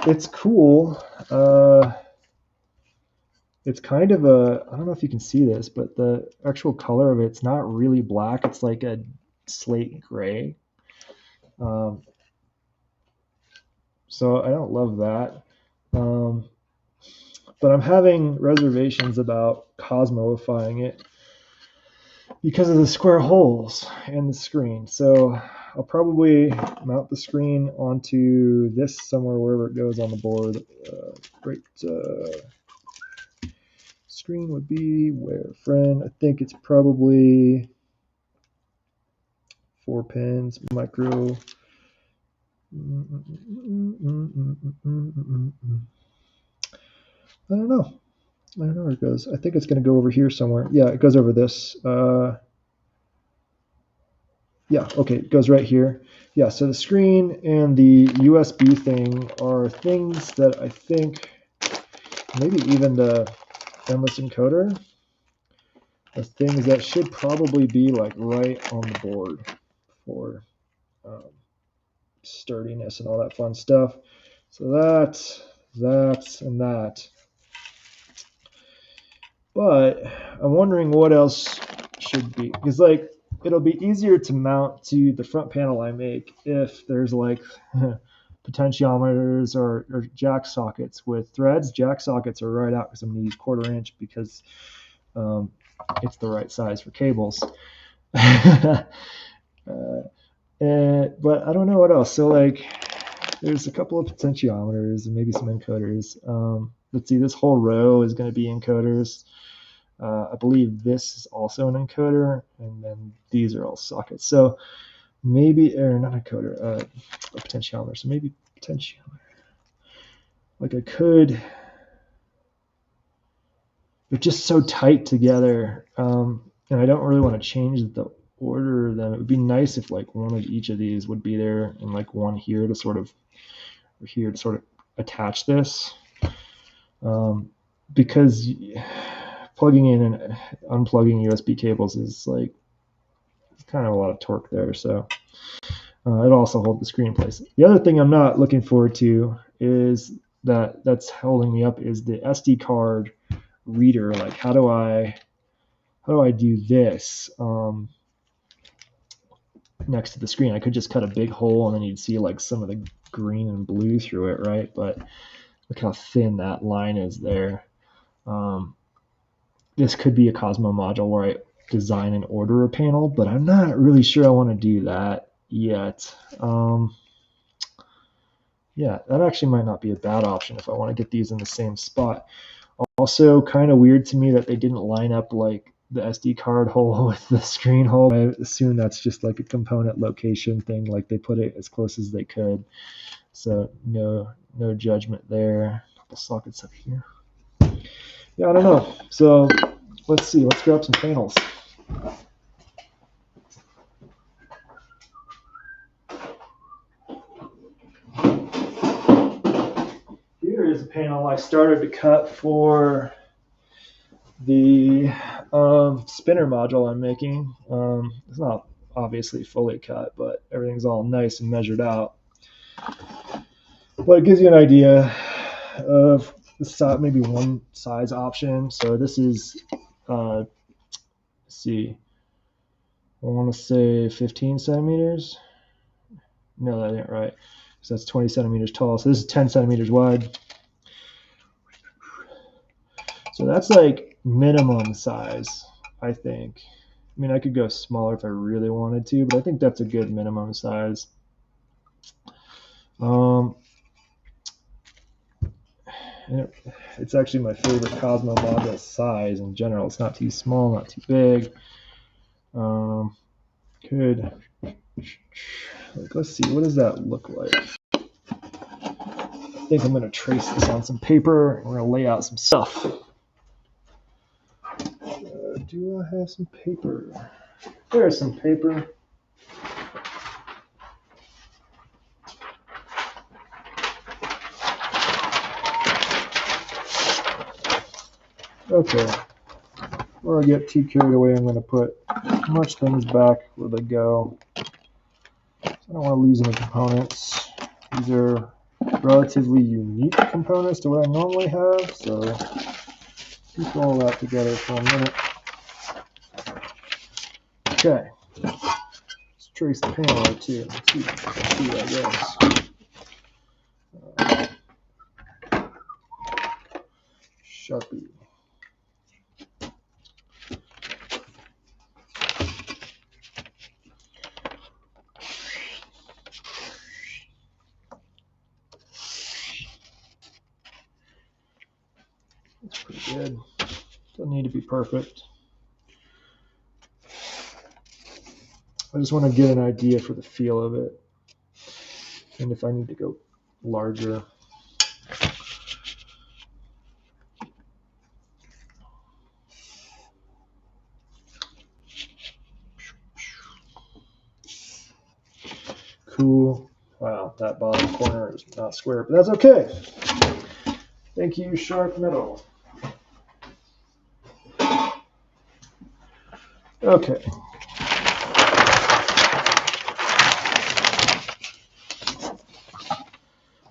it's cool. It's kind of I don't know if you can see this, but the actual color of it's not really black. It's like a slate gray. So I don't love that. But I'm having reservations about Cosmoifying it because of the square holes in the screen. So I'll probably mount the screen onto this somewhere, wherever it goes on the board. Screen would be where, friend? I think it's probably 4 pins, micro. I don't know where it goes. I think it's going to go over here somewhere. Yeah, it goes over this. Yeah, okay, it goes right here. Yeah, so the screen and the USB thing are things that I think, maybe even the endless encoder, are things that should probably be like right on the board for sturdiness and all that fun stuff. So that, and that. But I'm wondering what else should be, because like it'll be easier to mount to the front panel I make if there's like potentiometers or jack sockets with threads. Jack sockets are right out because I'm going to use 1/4 inch because it's the right size for cables. But I don't know what else. So like there's a couple of potentiometers and maybe some encoders. Let's see, this whole row is going to be encoders. I believe this is also an encoder, and then these are all sockets. So maybe, or not encoder, a potentiometer. So maybe potentiometer. Like I could, they're just so tight together, and I don't really want to change the order of them. It would be nice if like one of each of these would be there, and like one here to sort of attach this, because plugging in and unplugging USB cables is like kind of a lot of torque there. So it'll also hold the screen in place. The other thing I'm not looking forward to is that's holding me up is the SD card reader. Like how do I do this next to the screen? I could just cut a big hole and then you'd see like some of the green and blue through it, right? But look how thin that line is there. This could be a Cosmo module where I design and order a panel, but I'm not really sure I want to do that yet. Yeah, that actually might not be a bad option if I want to get these in the same spot. Also, kind of weird to me that they didn't line up like the SD card hole with the screen hole. I assume that's just like a component location thing, like they put it as close as they could. So no judgment there. A couple sockets up here. Yeah, I don't know. So let's see. Let's grab some panels. Here is a panel I started to cut for the spinner module I'm making. It's not obviously fully cut, but everything's all nice and measured out. But it gives you an idea of the maybe one size option. So this is, let's see, I want to say 15 centimeters. No, that ain't right. So that's 20 centimeters tall. So this is 10 centimeters wide. So that's like minimum size, I think. I mean, I could go smaller if I really wanted to, but I think that's a good minimum size. It's actually my favorite Cosmo module size in general. It's not too small, not too big. Let's see, what does that look like? I think I'm going to trace this on some paper. And we're going to lay out some stuff. Do I have some paper? There's some paper. Okay. Before I get too carried away, I'm going to put as much things back where they go. I don't want to lose any components. These are relatively unique components to what I normally have, so keep all that together for a minute. Okay. Let's trace the panel or two. Let's see where that goes. Sharpie. That's pretty good. Doesn't need to be perfect. I just want to get an idea for the feel of it. And if I need to go larger. Cool. Wow, that bottom corner is not square, but that's okay. Thank you, Sharp Metal. Okay.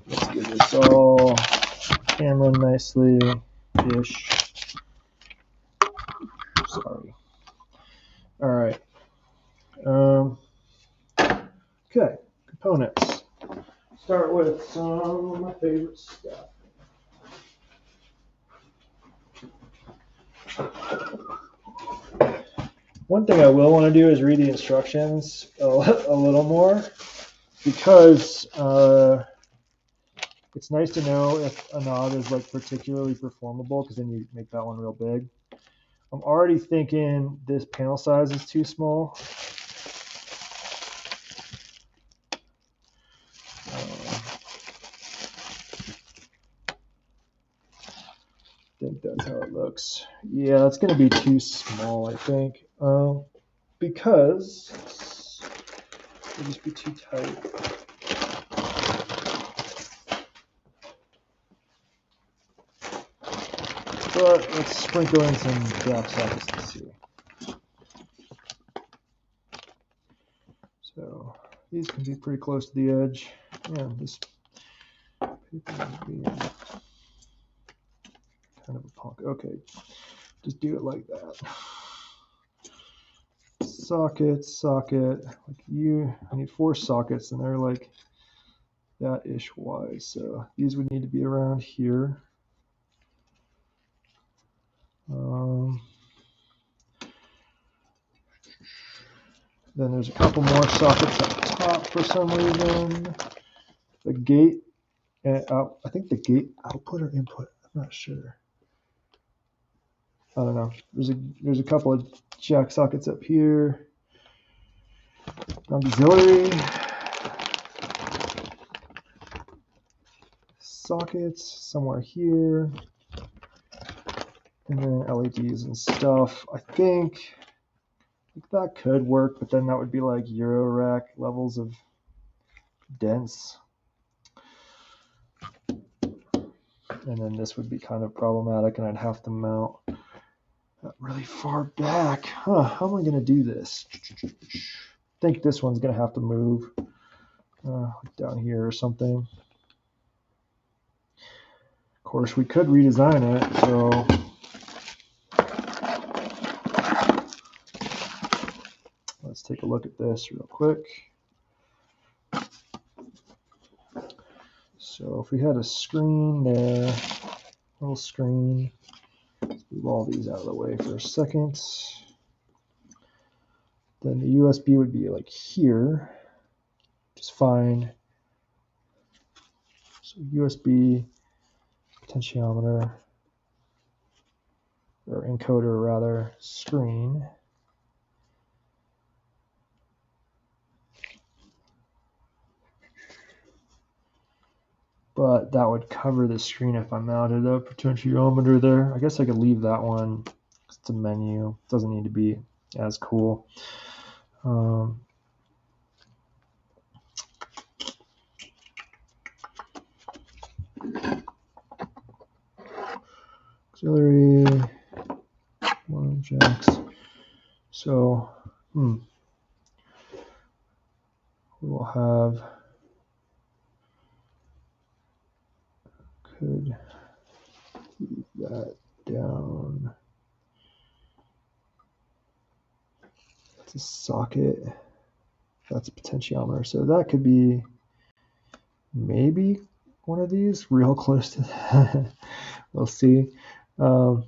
Let's get this all camera nicely-ish. Sorry. All right. Okay, components. Start with some of my favorite stuff. One thing I will want to do is read the instructions a little more, because it's nice to know if a knob is like particularly performable, because then you make that one real big. I'm already thinking this panel size is too small. I think that's how it looks. Yeah, it's going to be too small, I think, because it'll just be too tight. But let's sprinkle in some gap sockets to see. So these can be pretty close to the edge. Yeah, this paper is being kind of a punk. Okay, just do it like that. Socket. I need 4 sockets, and they're like that-ish wide. So these would need to be around here. Then there's a couple more sockets up top for some reason. The gate, I think the gate output or input, I'm not sure. I don't know. There's a couple of jack sockets up here. Auxiliary sockets somewhere here. And then LEDs and stuff. I think that could work, but then that would be like Euro rack levels of dense. And then this would be kind of problematic, and I'd have to mount that really far back. How am I going to do this? I think this one's going to have to move down here or something. Of course, we could redesign it, so let's take a look at this real quick. So if we had a screen there, little screen, let's move all these out of the way for a second. Then the USB would be like here, just fine. So USB, potentiometer, or encoder rather, screen. But that would cover the screen if I mounted a potentiometer there. I guess I could leave that one. It's a menu. It doesn't need to be as cool. Auxiliary, we'll have, could move that down. That's a socket. That's a potentiometer. So that could be maybe one of these, real close to that. We'll see. And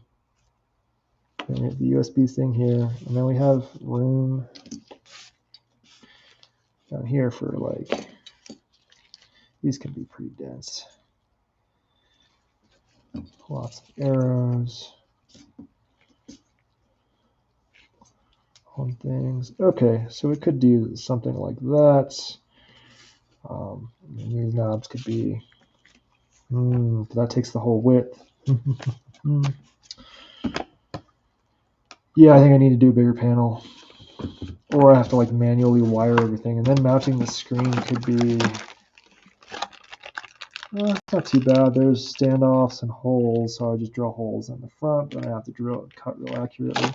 we have the USB thing here, and then we have room down here for like, these can be pretty dense. Lots of arrows on things. Okay, so we could do something like that. These knobs could be, that takes the whole width. Yeah, I think I need to do a bigger panel. Or I have to like manually wire everything. And then mounting the screen could be, not too bad. There's standoffs and holes, so I just drill holes in the front, but I have to drill and cut real accurately.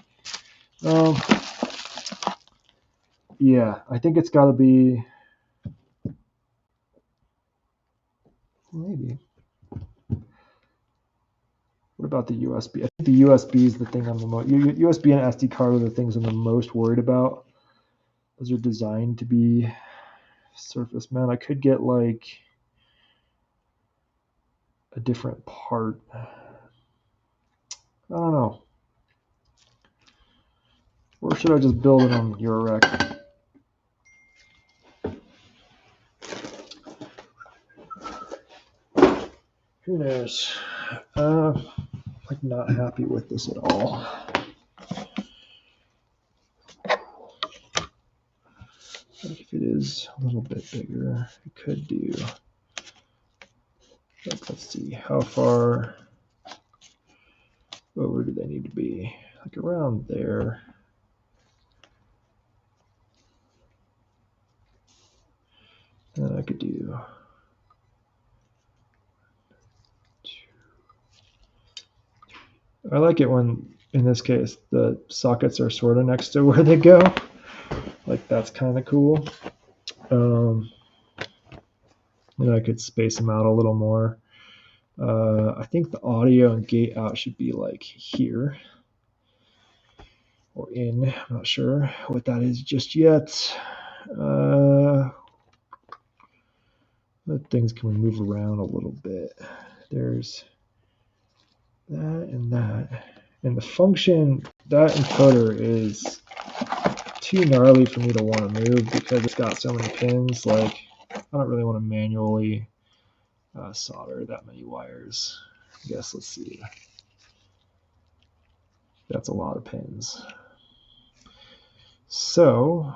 Yeah, I think it's got to be, maybe. What about the USB? I think the USB is the thing I'm the most, USB and SD card are the things I'm the most worried about. Those are designed to be surface mount. I could get like a different part. I don't know. Or should I just build it on Eurorec? Who knows? Like not happy with this at all. If it is a little bit bigger, it could do. Like, let's see, how far over do they need to be? Like around there. And then I could do. I like it when, in this case, the sockets are sort of next to where they go. Like that's kind of cool. And I could space them out a little more. I think the audio and gate out should be like here or in. I'm not sure what that is just yet. Things can move around a little bit. There's that and that. And the function, that encoder is too gnarly for me to want to move because it's got so many pins. Like, I don't really want to manually solder that many wires. I guess, let's see. That's a lot of pins. So,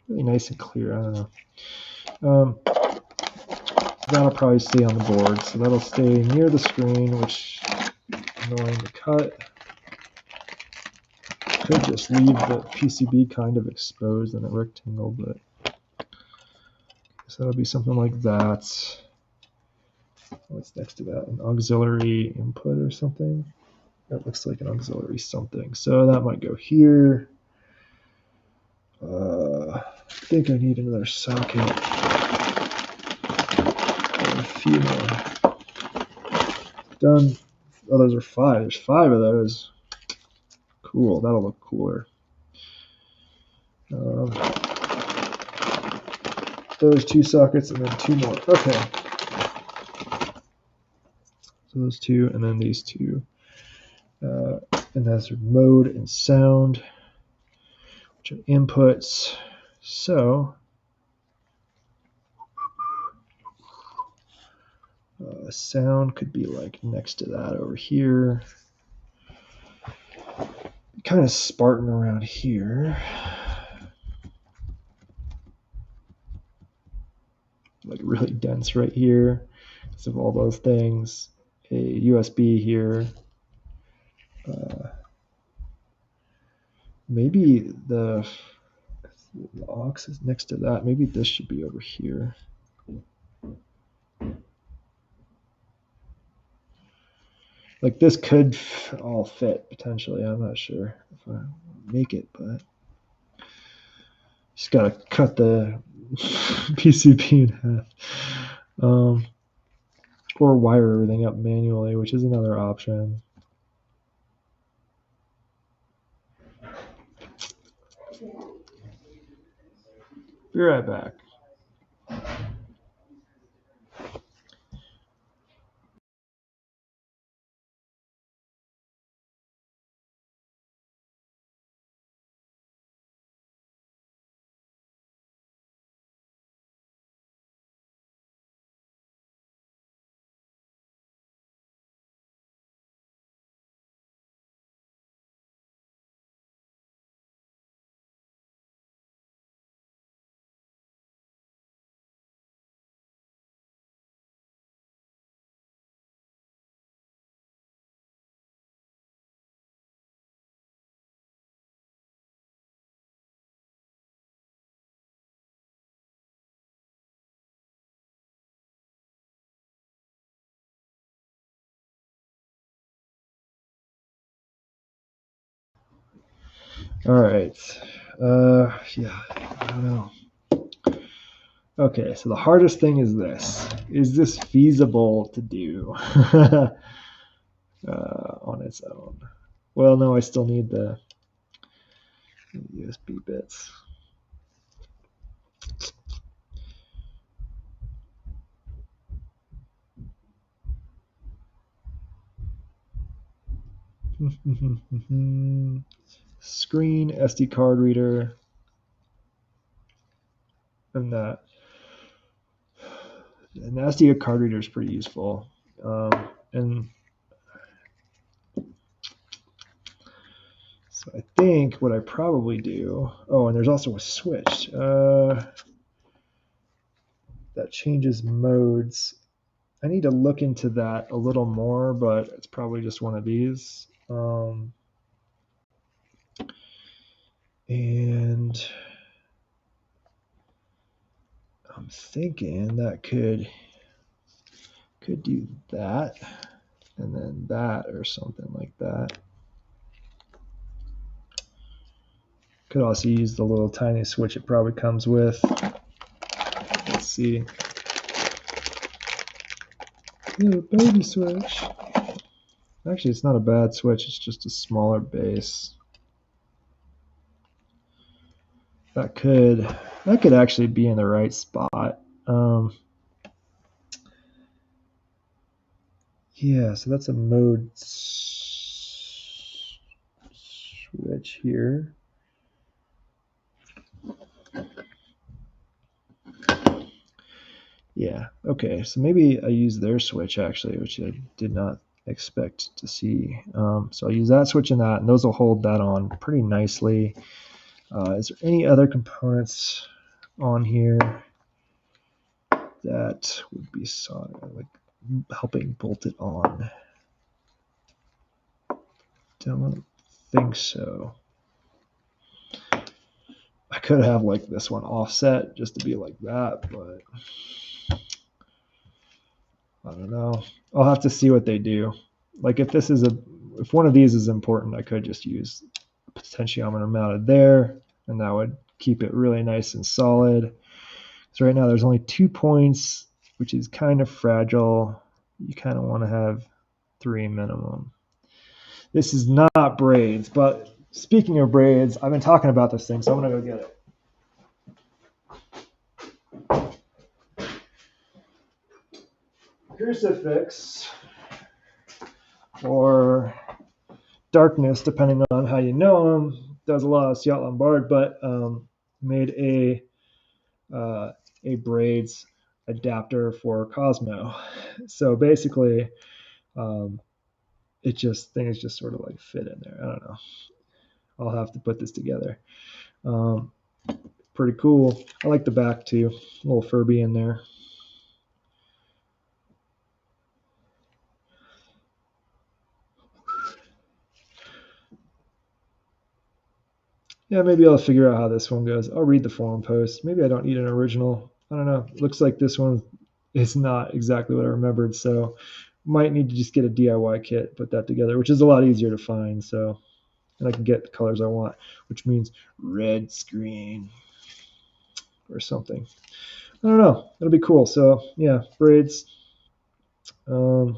really nice and clear. I don't know. That'll probably stay on the board. So that'll stay near the screen, which is annoying to cut. Could just leave the PCB kind of exposed in a rectangle, but so that'll be something like that. What's next to that? An auxiliary input or something? That looks like an auxiliary something. So that might go here. I think I need another socket. A few more. Done. Oh, those are 5. There's 5 of those. Cool. That'll look cooler. Those 2 sockets and then 2 more. Okay. So those 2 and then these 2. And that's mode and sound, which are inputs. So sound could be like next to that over here. Kind of Spartan around here. Like really dense right here. Because of all those things. A USB here. Maybe the aux is next to that. Maybe this should be over here. Like this could all fit potentially. I'm not sure if I make it, but Just gotta cut the PCB in half. Or wire everything up manually, which is another option. Be right back. All right. Yeah, I don't know. Okay, so the hardest thing is this. Is this feasible to do on its own? Well, no, I still need the USB bits. Screen, SD card reader, and that. And the SD card reader is pretty useful. And so I think what I probably do. Oh, and there's also a switch that changes modes. I need to look into that a little more, but it's probably just one of these. And I'm thinking that could do that, and then that, or something like that. Could also use the little tiny switch it probably comes with. Let's see. Little baby switch. Actually, it's not a bad switch. It's just a smaller base. That could actually be in the right spot. Yeah, so that's a mode switch here. Yeah, okay, so maybe I use their switch actually, which I did not expect to see. So I'll use that switch and that, and those will hold that on pretty nicely. Is there any other components on here that would be like helping bolt it on? Don't think so. I could have like this one offset just to be like that, but I don't know. I'll have to see what they do. Like if one of these is important, I could just use a potentiometer mounted there, and that would keep it really nice and solid. So right now there's only 2 points, which is kind of fragile. You kind of want to have 3 minimum. This is not braids, but speaking of braids, I've been talking about this thing, so I'm gonna go get it. Crucifix, or Darkness, depending on how you know him, does a lot of Siat Lombard, but made a braids adapter for Cosmo. So basically, things just sort of like fit in there. I don't know. I'll have to put this together. Pretty cool. I like the back too. A little Furby in there. Yeah, maybe I'll figure out how this one goes. I'll read the forum post. Maybe I don't need an original. I don't know. It looks like this one is not exactly what I remembered, so might need to just get a DIY kit, put that together, which is a lot easier to find. So, and I can get the colors I want, which means red screen. or something. I don't know. It'll be cool. So yeah, braids. I'll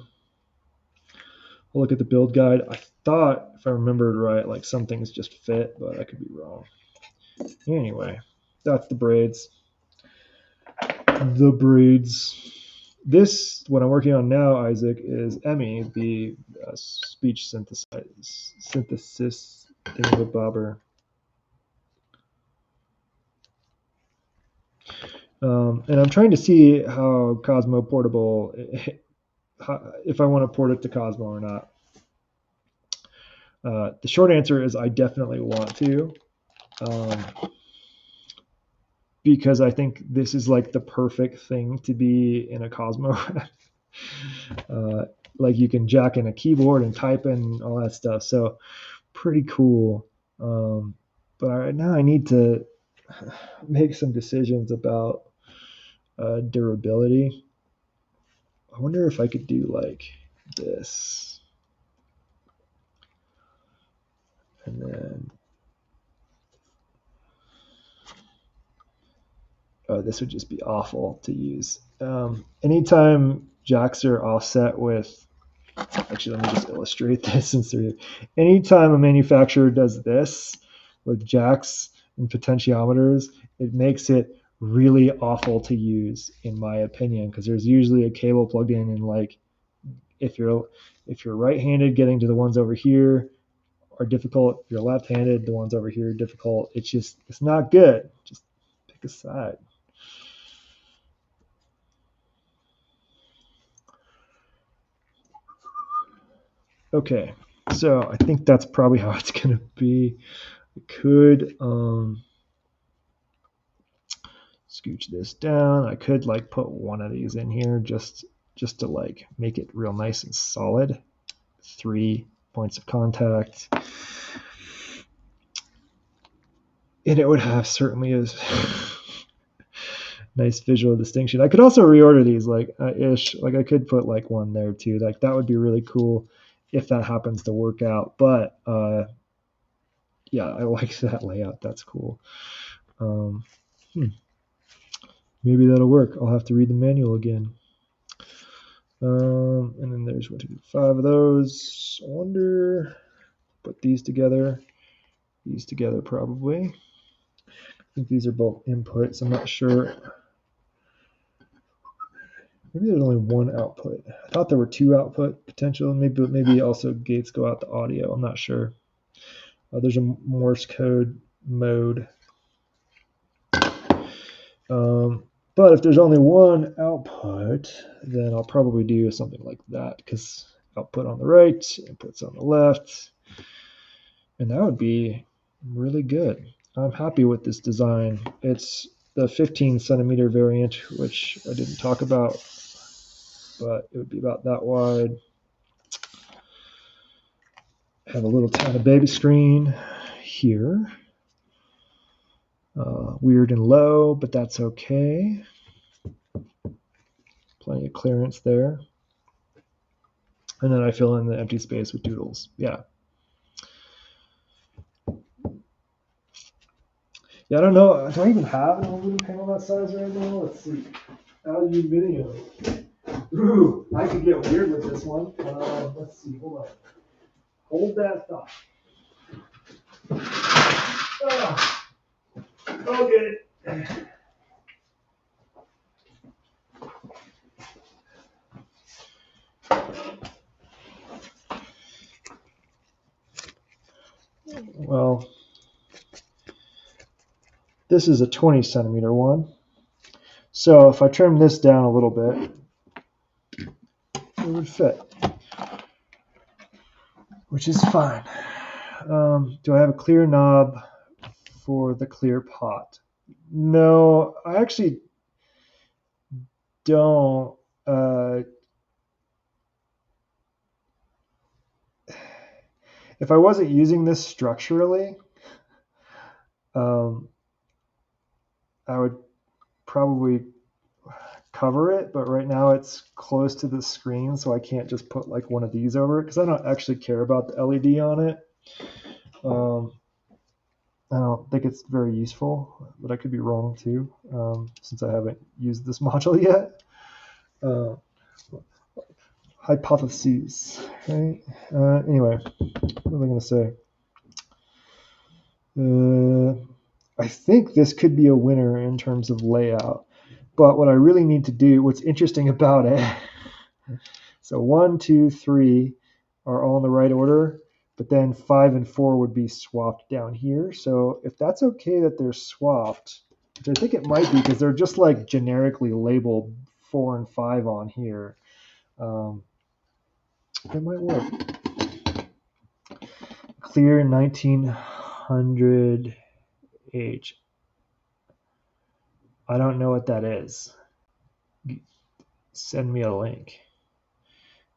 look at the build guide. I thought, if I remembered right, like some things just fit, but I could be wrong. Anyway, that's the braids. The braids. This, what I'm working on now, Isaac, is Emmy, the speech synthesis thingamabobber. And I'm trying to see how Cosmo Portable, if I want to port it to Cosmo or not. The short answer is I definitely want to, because I think this is like the perfect thing to be in a Cosmo. Like you can jack in a keyboard and type in all that stuff. So pretty cool. But right now I need to make some decisions about durability. I wonder if I could do like this. And then this would just be awful to use. Anytime jacks are offset with, actually, let me just illustrate this since they're here. Anytime a manufacturer does this with jacks and potentiometers, it makes it really awful to use, in my opinion, because there's usually a cable plugged in, and like if you're right-handed, getting to the ones over here are difficult. If you're left-handed, the ones over here are difficult. It's not good. Just pick a side. Okay, so I think that's probably how it's going to be. I could scooch this down. I could like put one of these in here just to like make it real nice and solid. 3 points of contact. And it would have certainly a nice visual distinction. I could also reorder these like ish. Like I could put like one there too. Like that would be really cool if that happens to work out. But yeah, I like that layout. That's cool. Maybe that'll work. I'll have to read the manual again. And then there's 1, 2, 3, 5 of those. I wonder, put these together probably. I think these are both inputs. I'm not sure. Maybe there's only one output. I thought there were 2 output potential. Maybe also gates go out the audio. I'm not sure. There's a Morse code mode. But if there's only one output, then I'll probably do something like that, because output on the right, inputs on the left, and that would be really good. I'm happy with this design. It's the 15 centimeter variant, which I didn't talk about, but it would be about that wide. Have a little tiny baby screen here. Weird and low, but that's okay. Plenty of clearance there. And then I fill in the empty space with doodles. Yeah. Yeah, I don't know. Do I even have an aluminum panel that size right now? Let's see. LU video. Ooh, I could get weird with this one. Let's see. Hold on. Hold that thought. I'll get it. Well, this is a 20 centimeter one. So if I trim this down a little bit, it would fit, which is fine. Do I have a clear knob for the clear pot? No, I actually don't. If I wasn't using this structurally, I would probably cover it, but right now it's close to the screen, so I can't just put like one of these over it, because I don't actually care about the LED on it. I don't think it's very useful, but I could be wrong too, since I haven't used this module yet. Uh, hypotheses, right? Anyway, what am I going to say? I think this could be a winner in terms of layout, but what I really need to do, what's interesting about it, so 1, 2, 3 are all in the right order, but then 5 and 4 would be swapped down here. So if that's okay that they're swapped, which I think it might be because they're just like generically labeled 4 and 5 on here, it might work. Clear 1900 age. I don't know what that is. Send me a link.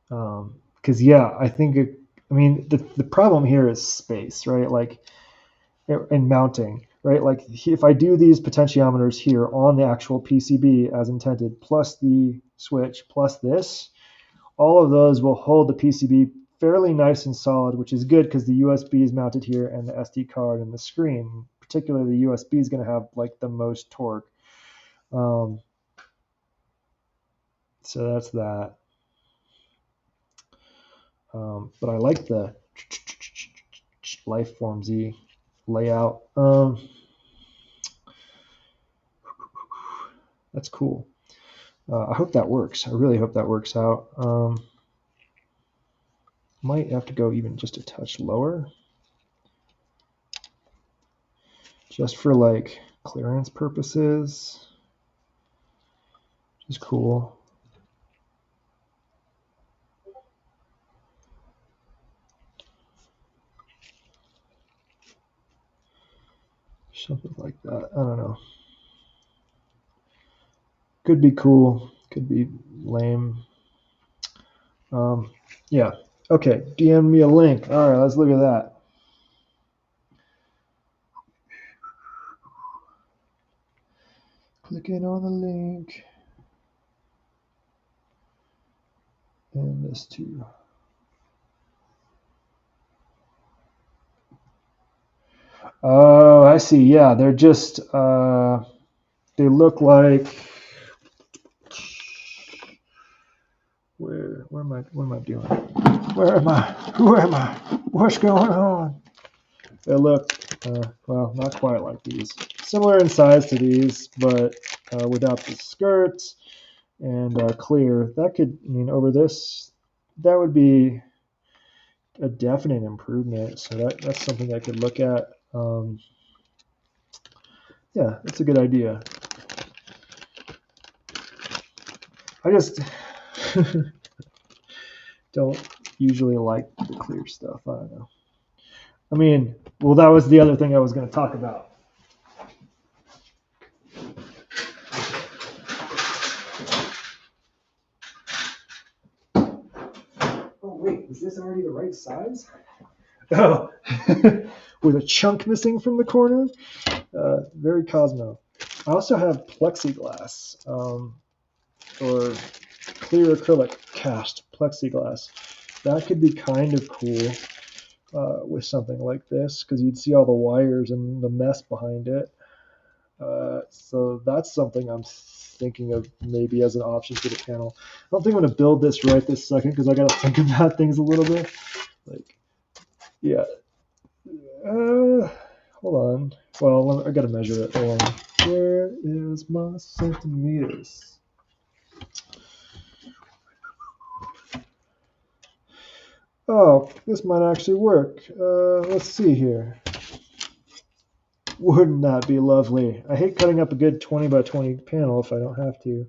Because yeah, I think the problem here is space, right? Like in mounting, right? Like if I do these potentiometers here on the actual PCB as intended, plus the switch, plus this, all of those will hold the PCB fairly nice and solid, which is good because the USB is mounted here and the SD card and the screen, particularly the USB, is going to have like the most torque. So that's that. But I like the Lifeform Z layout. That's cool. I hope that works. I really hope that works out. Might have to go even just a touch lower, just for like clearance purposes. Which is cool. Something like that. I don't know. Could be cool. Could be lame. Yeah. Okay. DM me a link. All right. Let's look at that. Clicking on the link. And this too. Oh, I see. Yeah, they're just they look like where am I? What am I doing? Where am I? Who am I? What's going on? They look well, not quite like these. Similar in size to these, but without the skirts and clear. That could over this. That would be a definite improvement. So that's something I could look at. Yeah, that's a good idea. I just don't usually like the clear stuff. I don't know. I mean, well, that was the other thing I was going to talk about. Oh, wait, is this already the right size? Oh, with a chunk missing from the corner? Very Cosmo. I also have plexiglass, or clear acrylic cast plexiglass. That could be kind of cool with something like this, because you'd see all the wires and the mess behind it. So that's something I'm thinking of maybe as an option for the panel. I don't think I'm going to build this right this second because I got to think about things a little bit. Like, yeah. Hold on. Well, I got to measure it. Hold on. Where is my centimeters? Oh, this might actually work. Let's see here. Wouldn't that be lovely? I hate cutting up a good 20 by 20 panel if I don't have to.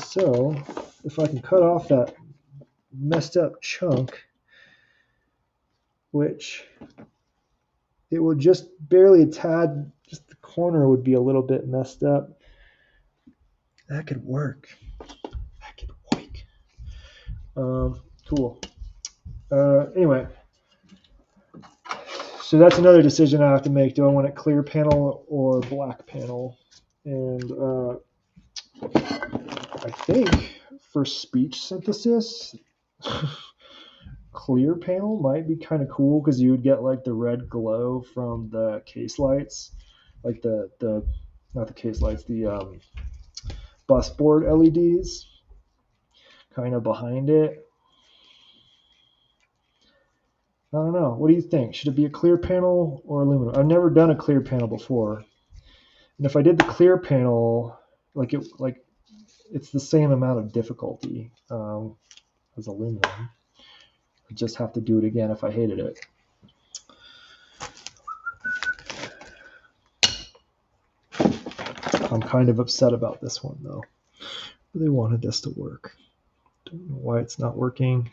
So, if I can cut off that messed up chunk, which it will just barely a tad, just the corner would be a little bit messed up. That could work. That could work. Cool. Anyway, so that's another decision I have to make. Do I want a clear panel or black panel? And I think for speech synthesis, clear panel might be kind of cool because you would get like the red glow from the case lights, like the not the case lights, the bus board LEDs kind of behind it. I don't know. What do you think? Should it be a clear panel or aluminum? I've never done a clear panel before. And if I did the clear panel, it's the same amount of difficulty as aluminum. I just have to do it again if I hated it. I'm kind of upset about this one though. I really wanted this to work. Don't know why it's not working.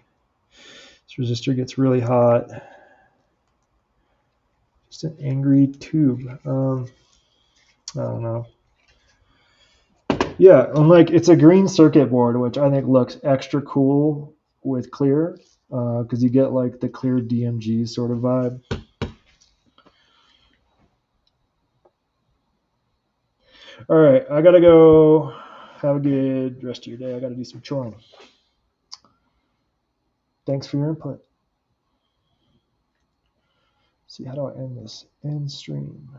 This resistor gets really hot. Just an angry tube. I don't know. Yeah, and like it's a green circuit board, which I think looks extra cool with clear, because you get like the clear DMG sort of vibe. All right, I gotta go. Have a good rest of your day. I gotta do some choring. Thanks for your input. See, how do I end this? End stream.